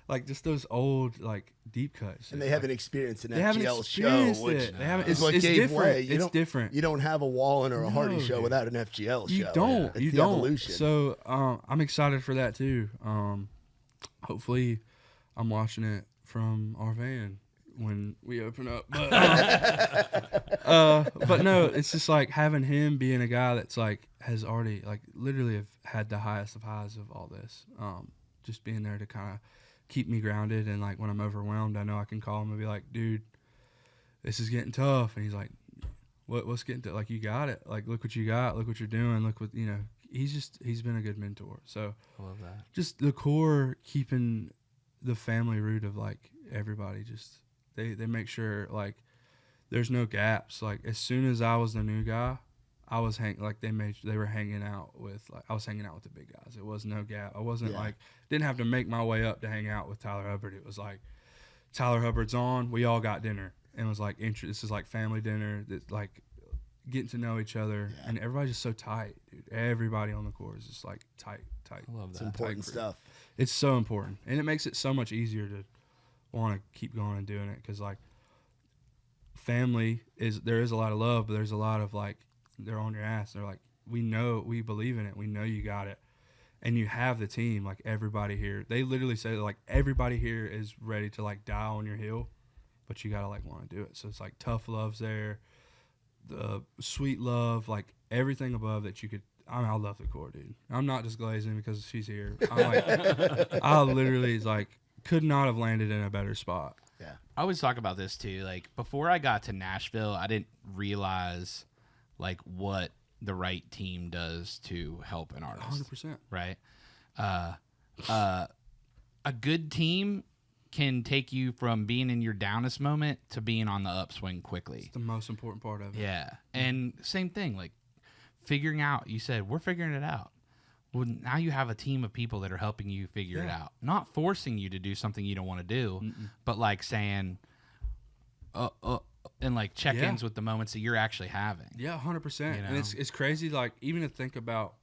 like just those old like deep cuts, and they haven't experienced an they haven't FGL experienced show, which it. They haven't, is what it's gave different. way. It's different. You don't have a Wallen or a Hardy show dude. without an FGL show. You don't. It's You the don't. evolution. So I'm excited for that too. Hopefully, I'm watching it from our van when we open up. But no, it's just like having him being a guy that's like has already like literally have had the highest of highs of all this. Just being there to kind of keep me grounded, and like when I'm overwhelmed, I know I can call him and be like, dude, this is getting tough. And he's like, what's getting tough? Like, you got it. Like, look what you got. Look what you're doing. Look what, you know, he's been a good mentor. So I love that. Just the core, keeping the family root of like everybody, just they make sure like there's no gaps. Like as soon as I was the new guy, I was they were hanging out with, like I was hanging out with the big guys. It was no gap. I wasn't like, didn't have to make my way up to hang out with Tyler Hubbard. It was like Tyler Hubbard's on, we all got dinner, and it was like this is like family dinner, that like getting to know each other, and everybody's just so tight, dude. Everybody on the court is just like tight. I love that. It's important stuff. It's so important, and it makes it so much easier to want to keep going and doing it, because like family there is a lot of love, but there's a lot of like they're on your ass. They're like, we believe in it, we know you got it, and you have the team. Like everybody here, they literally say that, like everybody here is ready to like die on your heel, but you gotta like want to do it. So it's like tough love's there, the sweet love, like everything above that you could. I love the core, dude. I'm not just glazing because she's here. I'm like, I literally like could not have landed in a better spot. Yeah. I always talk about this too. Like before I got to Nashville, I didn't realize like what the right team does to help an artist. 100%. Right. A good team can take you from being in your downest moment to being on the upswing quickly. It's the most important part of it. Yeah. And same thing, like figuring out, you said, we're figuring it out. Well, now you have a team of people that are helping you figure it out. Not forcing you to do something you don't want to do, but like saying, and like check-ins with the moments that you're actually having. Yeah, 100%. You know? And it's crazy, like, even to think about,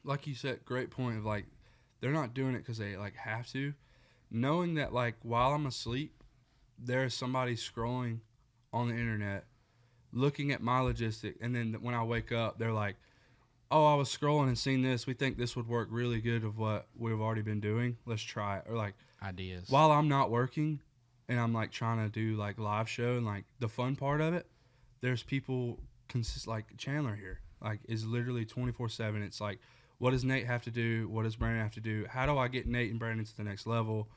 like you said, great point of like, they're not doing it because they like have to. Knowing that like while I'm asleep, there's somebody scrolling on the internet, looking at my logistic, and then when I wake up, they're like, oh, I was scrolling and seen this. We think this would work really good of what we've already been doing. Let's try it. Or like ideas. While I'm not working and I'm like trying to do like live show and like the fun part of it, there's people like Chandler here, like is literally 24/7. It's like, what does Nate have to do? What does Brandon have to do? How do I get Nate and Brandon to the next level?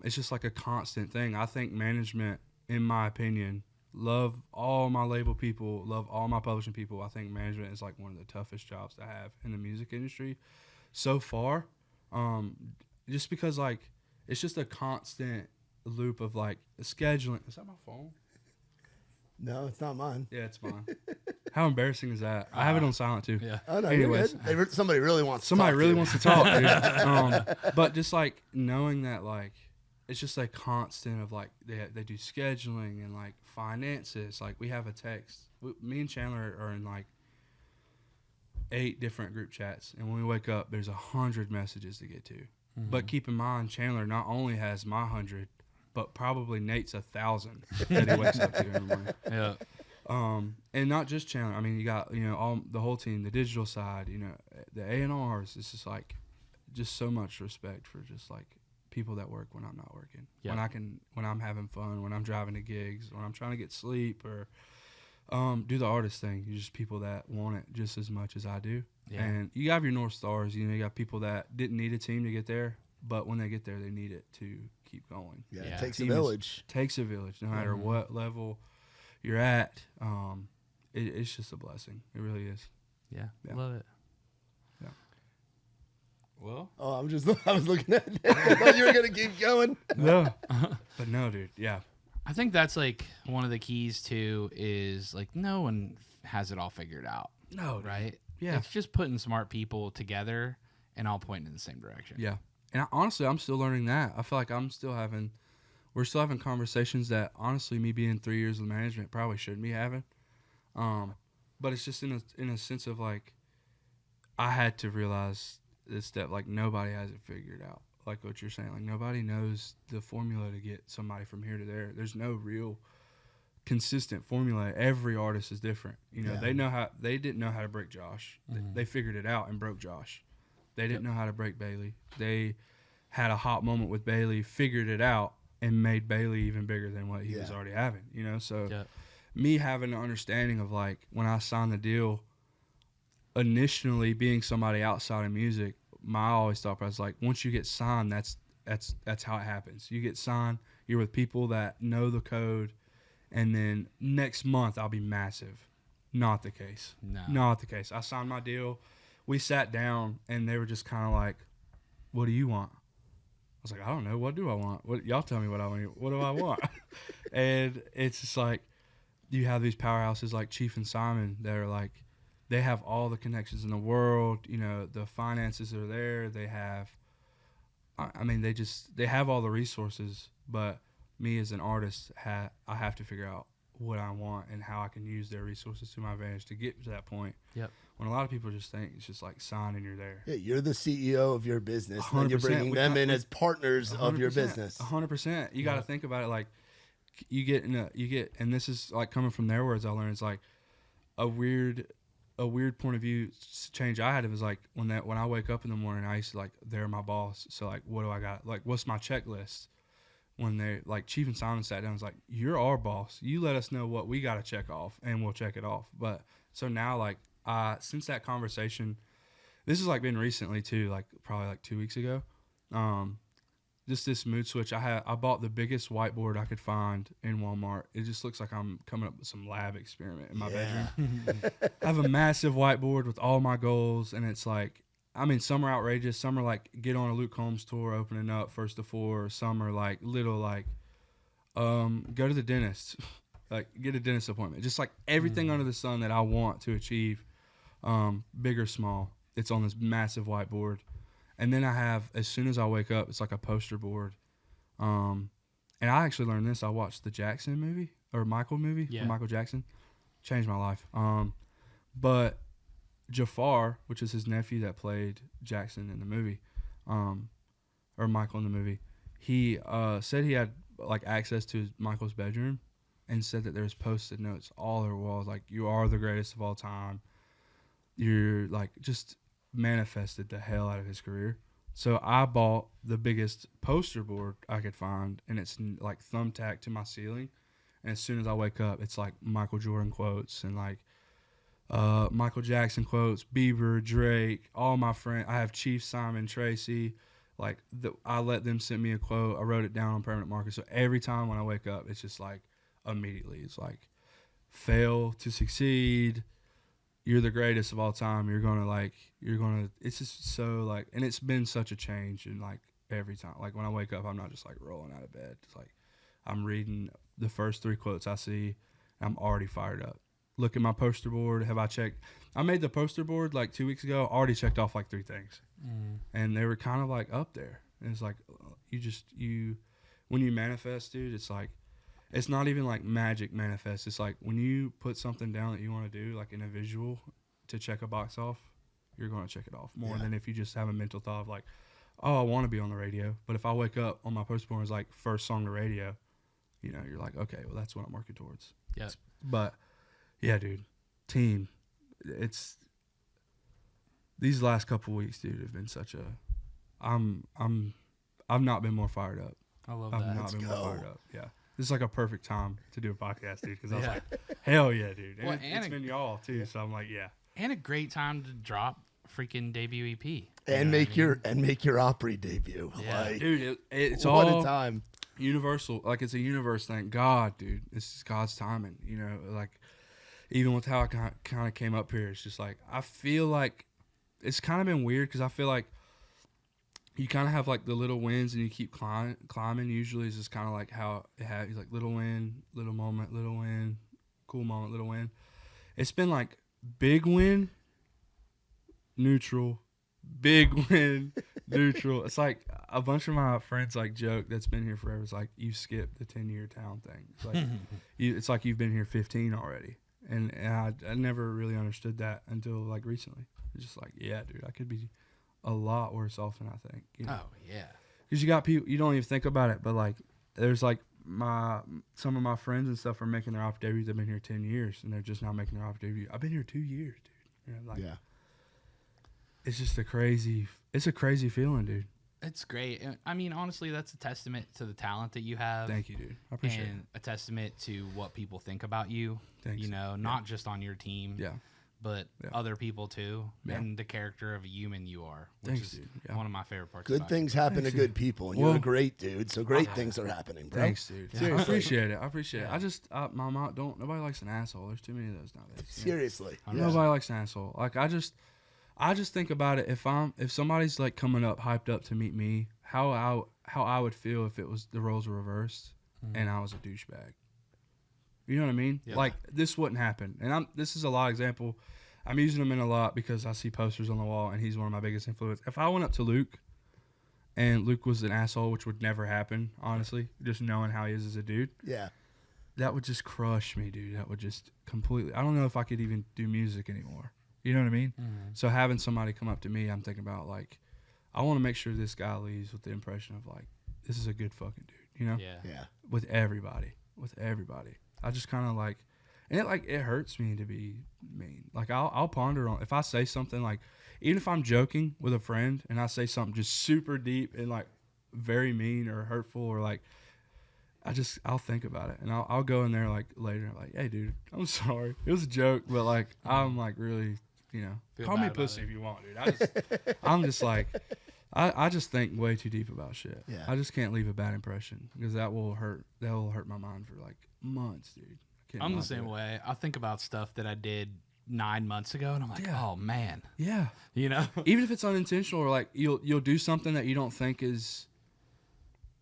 It's just like a constant thing. I think management, in my opinion, love all my label people, love all my publishing people. I think management is like one of the toughest jobs to have in the music industry so far. Just because like it's just a constant loop of like scheduling. Is that my phone? No, it's not mine. Yeah, it's mine. How embarrassing is that? I have it on silent too. Yeah. Oh no, Anyways. you're good. Somebody really wants. Somebody to talk really to you. wants to talk, dude. But just like knowing that, like, it's just a constant of like they do scheduling and like finances. Like we have a text. Me and Chandler are in like 8 different group chats, and when we wake up, there's 100 messages to get to. Mm-hmm. But keep in mind, Chandler not only has my 100, but probably Nate's 1,000 that he wakes up to every morning. Yeah. And not just Chandler. I mean, you got all the whole team, the digital side, the A&Rs. It's just like, just so much respect for just like people that work when I'm not working. Yeah. When I'm having fun, when I'm driving to gigs, when I'm trying to get sleep or do the artist thing. You're just people that want it just as much as I do. Yeah. And you have your North Stars. You got people that didn't need a team to get there, but when they get there, they need it to keep going. Yeah, Yeah. it takes a Team is- village. Takes a village, no matter what level you're at. It's just a blessing. It really is. Yeah. Yeah. Love it. Yeah. Well, Oh, I was looking at it. I thought you were gonna keep going. No, but no, dude. Yeah, I think that's like one of the keys too is like no one has it all figured out, no, dude. right? Yeah. It's just putting smart people together and all pointing in the same direction. Yeah, and honestly, I'm still learning that. I feel like we're still having conversations that honestly, me being 3 years of management probably shouldn't be having. But it's just in a sense of like, I had to realize this step, like nobody has it figured out. Like what you're saying, like nobody knows the formula to get somebody from here to there. There's no real consistent formula. Every artist is different. Yeah. They didn't know how to break Josh. They figured it out and broke Josh. They didn't know how to break Bailey. They had a hot moment with Bailey, figured it out, and made Bailey even bigger than what he was already having. So Yeah. me having an understanding of like when I signed the deal, initially being somebody outside of music, my always thought was like, once you get signed, that's how it happens. You get signed, you're with people that know the code, and then next month I'll be massive. Not the case. No. Not the case. I signed my deal. We sat down and they were just kind of like, "What do you want?" I was like, "I don't know. What do I want? What y'all tell me what I want. What do I want?" And it's just like you have these powerhouses like Chief and Simon that are like, they have all the connections in the world. The finances are there. They have, they have all the resources. But me as an artist, I have to figure out what I want and how I can use their resources to my advantage to get to that point. Yep. When a lot of people just think it's just like sign and you're there. Yeah, you're the CEO of your business, and you're 100%. bringing them in as partners of your 100%, business. 100%. You got to think about it like you get, and this is like coming from their words I learned. It's like a weird point of view change I had. It was like when I wake up in the morning, I used to like, they're my boss. So like, what do I got? Like, what's my checklist? When they like Chief and Simon sat down, was like, you're our boss. You let us know what we got to check off, and we'll check it off. But so now, like, since that conversation, this has like been recently too, like probably like 2 weeks ago. Just this mood switch. I bought the biggest whiteboard I could find in Walmart. It just looks like I'm coming up with some lab experiment in my bedroom. I have a massive whiteboard with all my goals, and it's like, some are outrageous. Some are like get on a Luke Combs tour, opening up first to 4. Some are like little like go to the dentist, like get a dentist appointment. Just like everything under the sun that I want to achieve, big or small. It's on this massive whiteboard. And then I have, as soon as I wake up, it's like a poster board. And I actually learned this. I watched the Jackson movie, or Michael movie, Yeah. from Michael Jackson. Changed my life. But Jafar, which is his nephew that played Jackson in the movie, or Michael in the movie, he said he had like access to Michael's bedroom, and said that there's Post-it notes all over the walls, like, you are the greatest of all time. You're like, just manifested the hell out of his career. So I bought the biggest poster board I could find, and it's like thumbtacked to my ceiling. And as soon as I wake up, it's like Michael Jordan quotes and like Michael Jackson quotes, Bieber, Drake, all my friends. I have Chief, Simon, Tracy. Like, I let them send me a quote. I wrote it down on permanent marker. So every time when I wake up, it's just like immediately, it's like fail to succeed, you're the greatest of all time. It's just so like, and it's been such a change in like every time. Like when I wake up, I'm not just like rolling out of bed. It's like I'm reading the first 3 quotes I see. I'm already fired up. Look at my poster board. Have I checked? I made the poster board like 2 weeks ago. Already checked off like 3 things. And they were kind of like up there. And it's like, when you manifest, dude, it's like, it's not even like magic manifest. It's like when you put something down that you want to do, like in a visual to check a box off, you're going to check it off more than if you just have a mental thought of like, oh, I want to be on the radio. But if I wake up on my poster board and it's like first song to radio, you know, you're like, okay, well, that's what I'm working towards. Yeah. But yeah, dude, team, it's these last couple weeks, dude, have been such a, I've not been more fired up. I love I've that. not been more fired up. Yeah. This is like a perfect time to do a podcast, dude, because I was Yeah. like, hell yeah, dude. And Well, it's been y'all, too, so I'm like, yeah. And a great time to drop freaking debut EP. And make your Opry debut. Yeah. Like, Dude, it's what all a time. universal. Like, it's a universe thing. God, dude, it's God's timing, you know? Like, even with how I kind of came up here, it's just like, I feel like it's kind of been weird because I feel like you kind of have like the little wins and you keep climbing. Usually it's just kind of like how it has like little win, little moment, little win, cool moment, little win. It's been like big win, neutral, big win, neutral. It's like a bunch of my friends like joke that's been here forever. It's like you skipped the 10-year town thing. It's like it's like you've been here 15 already. And I never really understood that until like recently. It's just like, yeah, dude, I could be a lot worse off than I think. You know? Oh, yeah. Because you got people, you don't even think about it, but like, there's like some of my friends and stuff are making their op debuts. They've been here 10 years and they're just now making their op debut. I've been here 2 years, dude. You know, like, Yeah. It's just a crazy feeling, dude. It's great. I mean, honestly, that's a testament to the talent that you have. Thank you, dude. I appreciate and a testament to what people think about you. Thanks. You know, not just on your team, it. Yeah. but other people too, and the character of a human you are, which Thanks, is dude. Yeah. one of my favorite parts. Good about things happen Thanks, to good people, and Well- you're a great dude. So great things are happening, bro. Thanks, dude. I Seriously. appreciate it. I appreciate it. My mom nobody likes an asshole. There's too many of those nowadays. you know? Seriously. I'm Yeah. Nobody likes an asshole. Like I just think about it. If somebody's like coming up, hyped up to meet me, how I would feel if it was the roles were reversed and I was a douchebag. You know what I mean? Yeah. Like this wouldn't happen. And this is a lot of example. I'm using him in a lot because I see posters on the wall and he's one of my biggest influence. If I went up to Luke and Luke was an asshole, which would never happen, honestly, just knowing how he is as a dude, Yeah. that would just crush me, dude. That would just completely. I don't know if I could even do music anymore. You know what I mean? So having somebody come up to me, I'm thinking about like, I want to make sure this guy leaves with the impression of like, this is a good fucking dude. You know? Yeah. Yeah. With everybody. I just kind of like, and it hurts me to be mean. Like I'll ponder on if I say something like, even if I'm joking with a friend and I say something just super deep and like very mean or hurtful or like, I'll think about it and I'll go in there like later and like, hey dude, I'm sorry. It was a joke, but like I'm like really, you know, Feel call bad me about pussy it. if you want, dude. I'm just like, I just think way too deep about shit. Yeah. I just can't leave a bad impression because that will hurt my mind for like months, dude. I can't I'm the not do same it. way. I think about stuff that I did 9 months ago, and I'm like, Yeah. oh man, Yeah. you know. Even if it's unintentional or like you'll do something that you don't think is,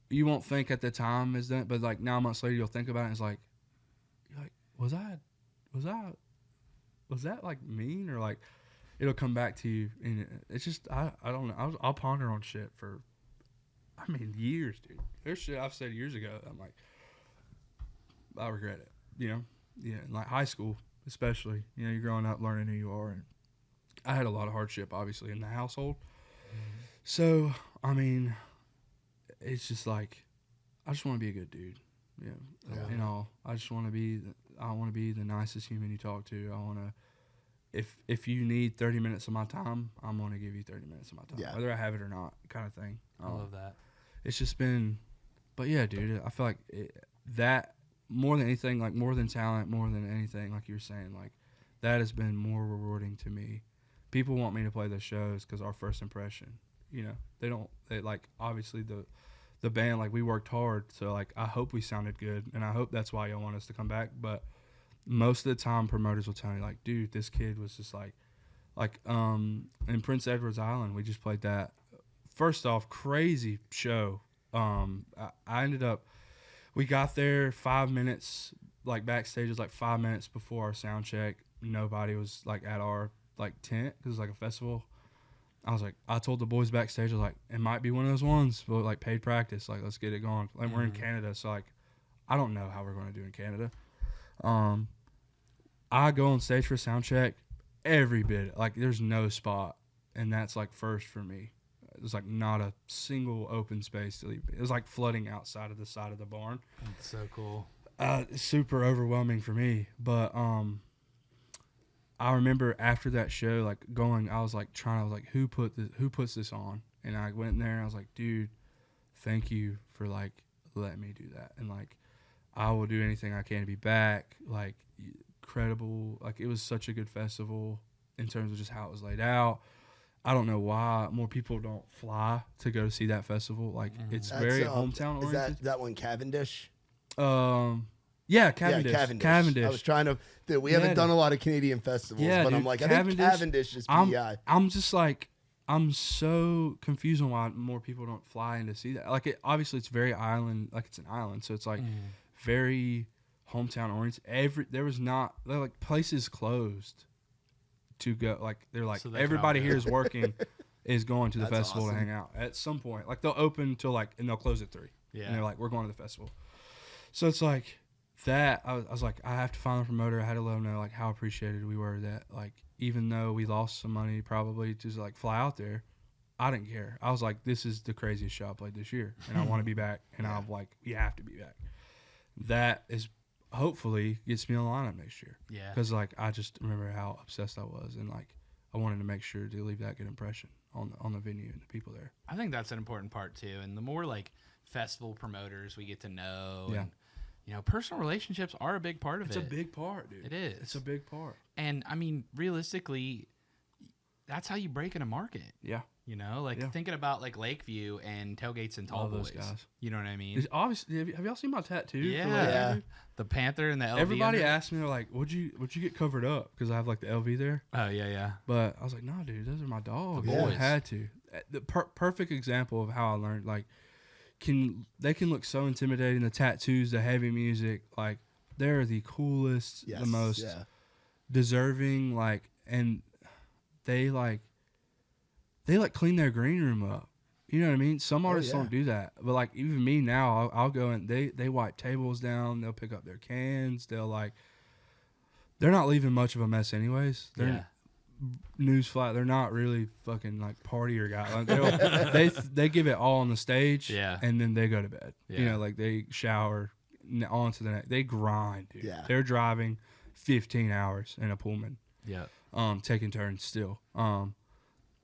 you won't think at the time is that, but like 9 months later you'll think about it and it's like, you're like, was that like mean or like, it'll come back to you and it's just I don't know. I'll ponder on shit for, I mean, years, dude. There's shit I've said years ago. I'm like, I regret it. You know, yeah. In like high school, especially. You know, you're growing up learning who you are, and I had a lot of hardship, obviously, in the household. So I mean, it's just like, I just want to be a good dude. Yeah. You know, I just want to be. I want to be the nicest human you talk to. I want to. If you need 30 minutes of my time, I'm going to give you 30 minutes of my time, Yeah. whether I have it or not, kind of thing. I love that. It's just been, but yeah, dude, I feel like that more than anything, like more than talent, more than anything, like you were saying, like that has been more rewarding to me. People want me to play those shows because our first impression, you know, they like, obviously the band, like we worked hard. So like, I hope we sounded good and I hope that's why y'all want us to come back. But most of the time promoters will tell me like, dude, this kid was just like in Prince Edward's Island, we just played that. First off, crazy show. I ended up, we got there 5 minutes, like backstage was like 5 minutes before our sound check. Nobody was like at our like tent because it was like a festival. I told the boys backstage, I was like, it might be one of those ones, but like paid practice, like let's get it going. Like we're in Canada, so like I don't know how we're going to do in Canada. I go on stage for a sound check, every bit, like there's no spot, and that's like first for me. There's like not a single open space to leave. It was like flooding outside of the side of the barn. That's so cool. Super overwhelming for me, but I remember after that show, like going, I was like who puts this on? And I went in there and I was like, dude, thank you for like letting me do that, and like I will do anything I can to be back. Like credible, like it was such a good festival in terms of just how it was laid out. I don't know why more people don't fly to go see that festival. Like it's very hometown oriented. Is that one Cavendish? Yeah, Cavendish. Yeah, Cavendish. I was trying to. We haven't done a lot of Canadian festivals, but dude, I'm like, I think Cavendish is PEI. I'm just like, I'm so confused on why more people don't fly in to see that. Like, obviously, it's very island. Like, it's an island, so it's like very hometown oriented. There was not like places closed to go. Like, they're like so everybody here is working, is going to the festival to hang out at some point. Like, they'll open till like, and they'll close at 3. Yeah, and they're like, we're going to the festival. So it's like that. I was like, I have to find a promoter. I had to let them know like how appreciated we were that like even though we lost some money probably to like fly out there, I didn't care. I was like, this is the craziest show I played this year, and I want to be back. And I'm like, we have to be back. That is hopefully gets me on the lineup next year. Yeah, because like I just remember how obsessed I was, and like I wanted to make sure to leave that good impression on the venue and the people there. I think that's an important part too, and the more like festival promoters we get to know. Yeah. And, you know, personal relationships are a big part of it. It's a big part, dude. It is. It's a big part. And, I mean, realistically, that's how you break in a market. Yeah. You know, like thinking about like Lakeview and Tailgates and Tall Boys. Those guys. You know what I mean? It's obviously, have y'all seen my tattoo? Yeah. The Panther and the LV. Everybody asked me, they're like, would you get covered up? Because I have like the LV there. Oh, yeah. But I was like, no, dude, those are my dogs. The boys. I had to. The perfect example of how I learned, like, they can look so intimidating. The tattoos, the heavy music, like they're the coolest, the most deserving, like, and they clean their green room up. You know what I mean? Some artists don't do that, but like even me now, I'll go and they wipe tables down. They'll pick up their cans. They're not leaving much of a mess anyways. Newsflash, they're not really fucking like partier guys. Like they give it all on the stage, and then they go to bed. Yeah. You know, like they shower, on to the next. They grind, dude. Yeah. They're driving 15 hours in a Pullman. Yeah. Taking turns still.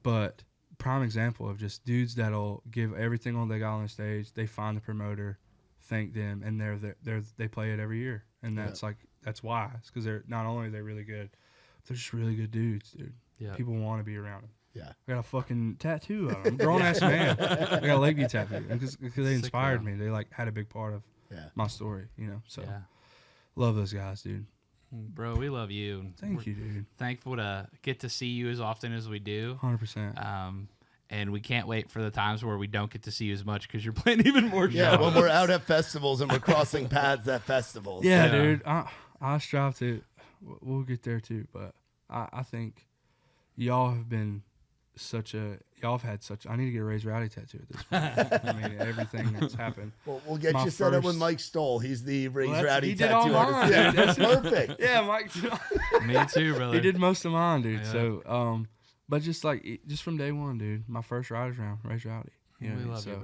But prime example of just dudes that'll give everything on they got on the stage. They find the promoter, thank them, and they play it every year, and that's that's why. It's because they're not only are they really good. They're just really good dudes, dude. Yeah. People want to be around them. Yeah. I got a fucking tattoo of them. I'm a grown-ass man. I got a Lakeview tattoo. Because they inspired me. They, like, had a big part of my story, you know? So, love those guys, dude. Bro, we love you. Thank you, dude. Thankful to get to see you as often as we do. 100%. And we can't wait for the times where we don't get to see you as much because you're playing even more shows. Yeah, when we're out at festivals and we're crossing paths at festivals. Yeah, dude. I strive to... We'll get there too, but I think y'all have been I need to get a Raise Rowdy tattoo at this point. I mean, everything that's happened. Well, we'll get you set up with Mike Stoll. He's the Raise Rowdy tattoo artist. Yeah, that's perfect. Yeah, Mike. Me too, brother. He did most of mine, dude. Yeah. So, but just from day one, dude, my first Riders round, Raise Rowdy. You know we love you,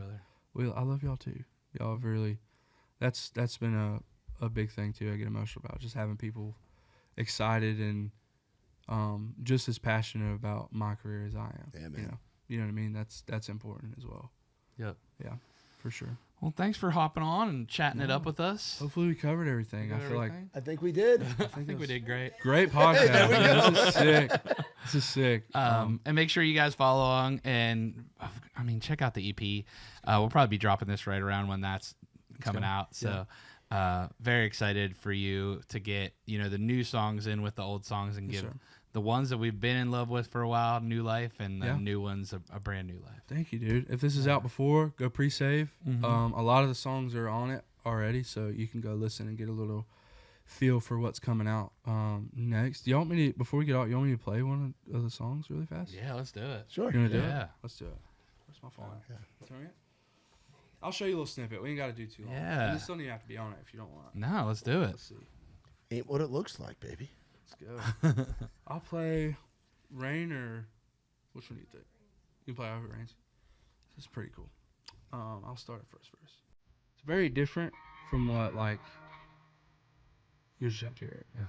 brother. I love y'all too. Y'all have really, that's been a big thing too. I get emotional about just having people excited and just as passionate about my career as I am. Yeah, man. You know what I mean? That's important as well. Yep. Yeah, for sure. Well, thanks for hopping on and chatting it up with us. Hopefully we covered everything. I think we did. I think we did great. Great podcast. This is sick. This is sick. And make sure you guys follow along and check out the EP. We'll probably be dropping this right around when that's coming out. So very excited for you to get, the new songs in with the old songs and give sir. the ones that we've been in love with for a while new life, and the new ones a brand new life. Thank you, dude. If this is out before, go pre-save. A lot of the songs are on it already, so you can go listen and get a little feel for what's coming out next. Do you want me to, before we get out, you want me to play one of the songs really fast? Yeah, let's do it. Sure. You want to do Yeah. it? Let's do it. Where's my phone at? Turn it? I'll show you a little snippet. We ain't got to do too long. Yeah. And this don't even have to be on it if you don't want. No, let's do it. Let's see. Ain't what it looks like, baby. Let's go. I'll play Rain, or which one do you think? You can play However It Rains. This is pretty cool. I'll start at first verse. It's very different from what, like, you just have to hear it. Yeah.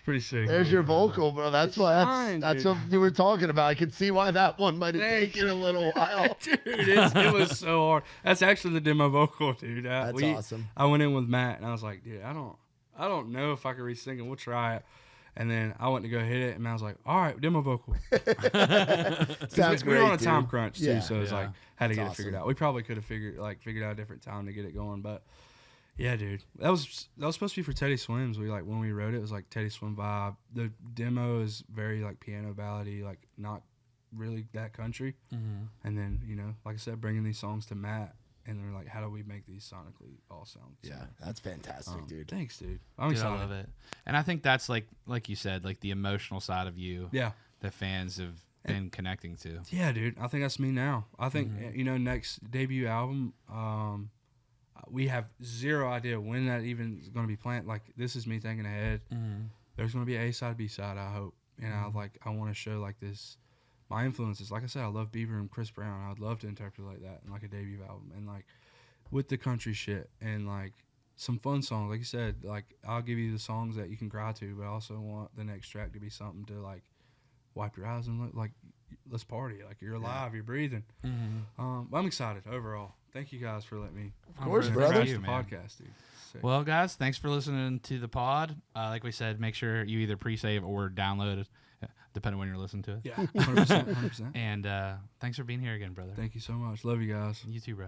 Pretty sick. There's your vocal, bro. That's It's why fine, that's dude. what you were talking about. I could see why that one might have Thank taken a little while. Dude, it was so hard. That's actually the demo vocal, dude. That's awesome. I went in with Matt, and I was like, dude, I don't know if I can re-sing it. We'll try it. And then I went to go hit it, and I was like, all right, demo vocal. Sounds we were on a great, time dude. crunch, too, Yeah. so it was like, had to That's get it figured awesome. out. We probably could have figured out a different time to get it going, but yeah, dude. That was supposed to be for Teddy Swims. When we wrote it was like Teddy Swim vibe. The demo is very like piano ballady, like not really that country. And then, like I said, bringing these songs to Matt, and they're like, how do we make these sonically all sound Yeah, similar? that's fantastic, dude. Thanks, dude. I'm Dude, I excited. love it. And I think that's like you said, like the emotional side of you Yeah. that fans have been connecting to. Yeah, dude. I think that's me now. I think, next debut album, we have zero idea when that even is going to be planned. Like, this is me thinking ahead. There's going to be a A-side, B-side, I hope. And I want to show, like, this, my influences. Like I said, I love Bieber and Chris Brown. I would love to interpret like that in, like, a debut album. And, like, with the country shit and, like, some fun songs. Like you said, like, I'll give you the songs that you can cry to, but I also want the next track to be something to, like, wipe your eyes and, like, let's party. Like, you're alive, you're breathing. I'm excited overall. Thank you guys for letting me. Of course, really brother. proud of The you, man. podcast, dude. Sick. Well, guys, thanks for listening to the pod. Like we said, make sure you either pre-save or download it, depending on when you're listening to it. Yeah, 100%. And thanks for being here again, brother. Thank you so much. Love you guys. You too, bro.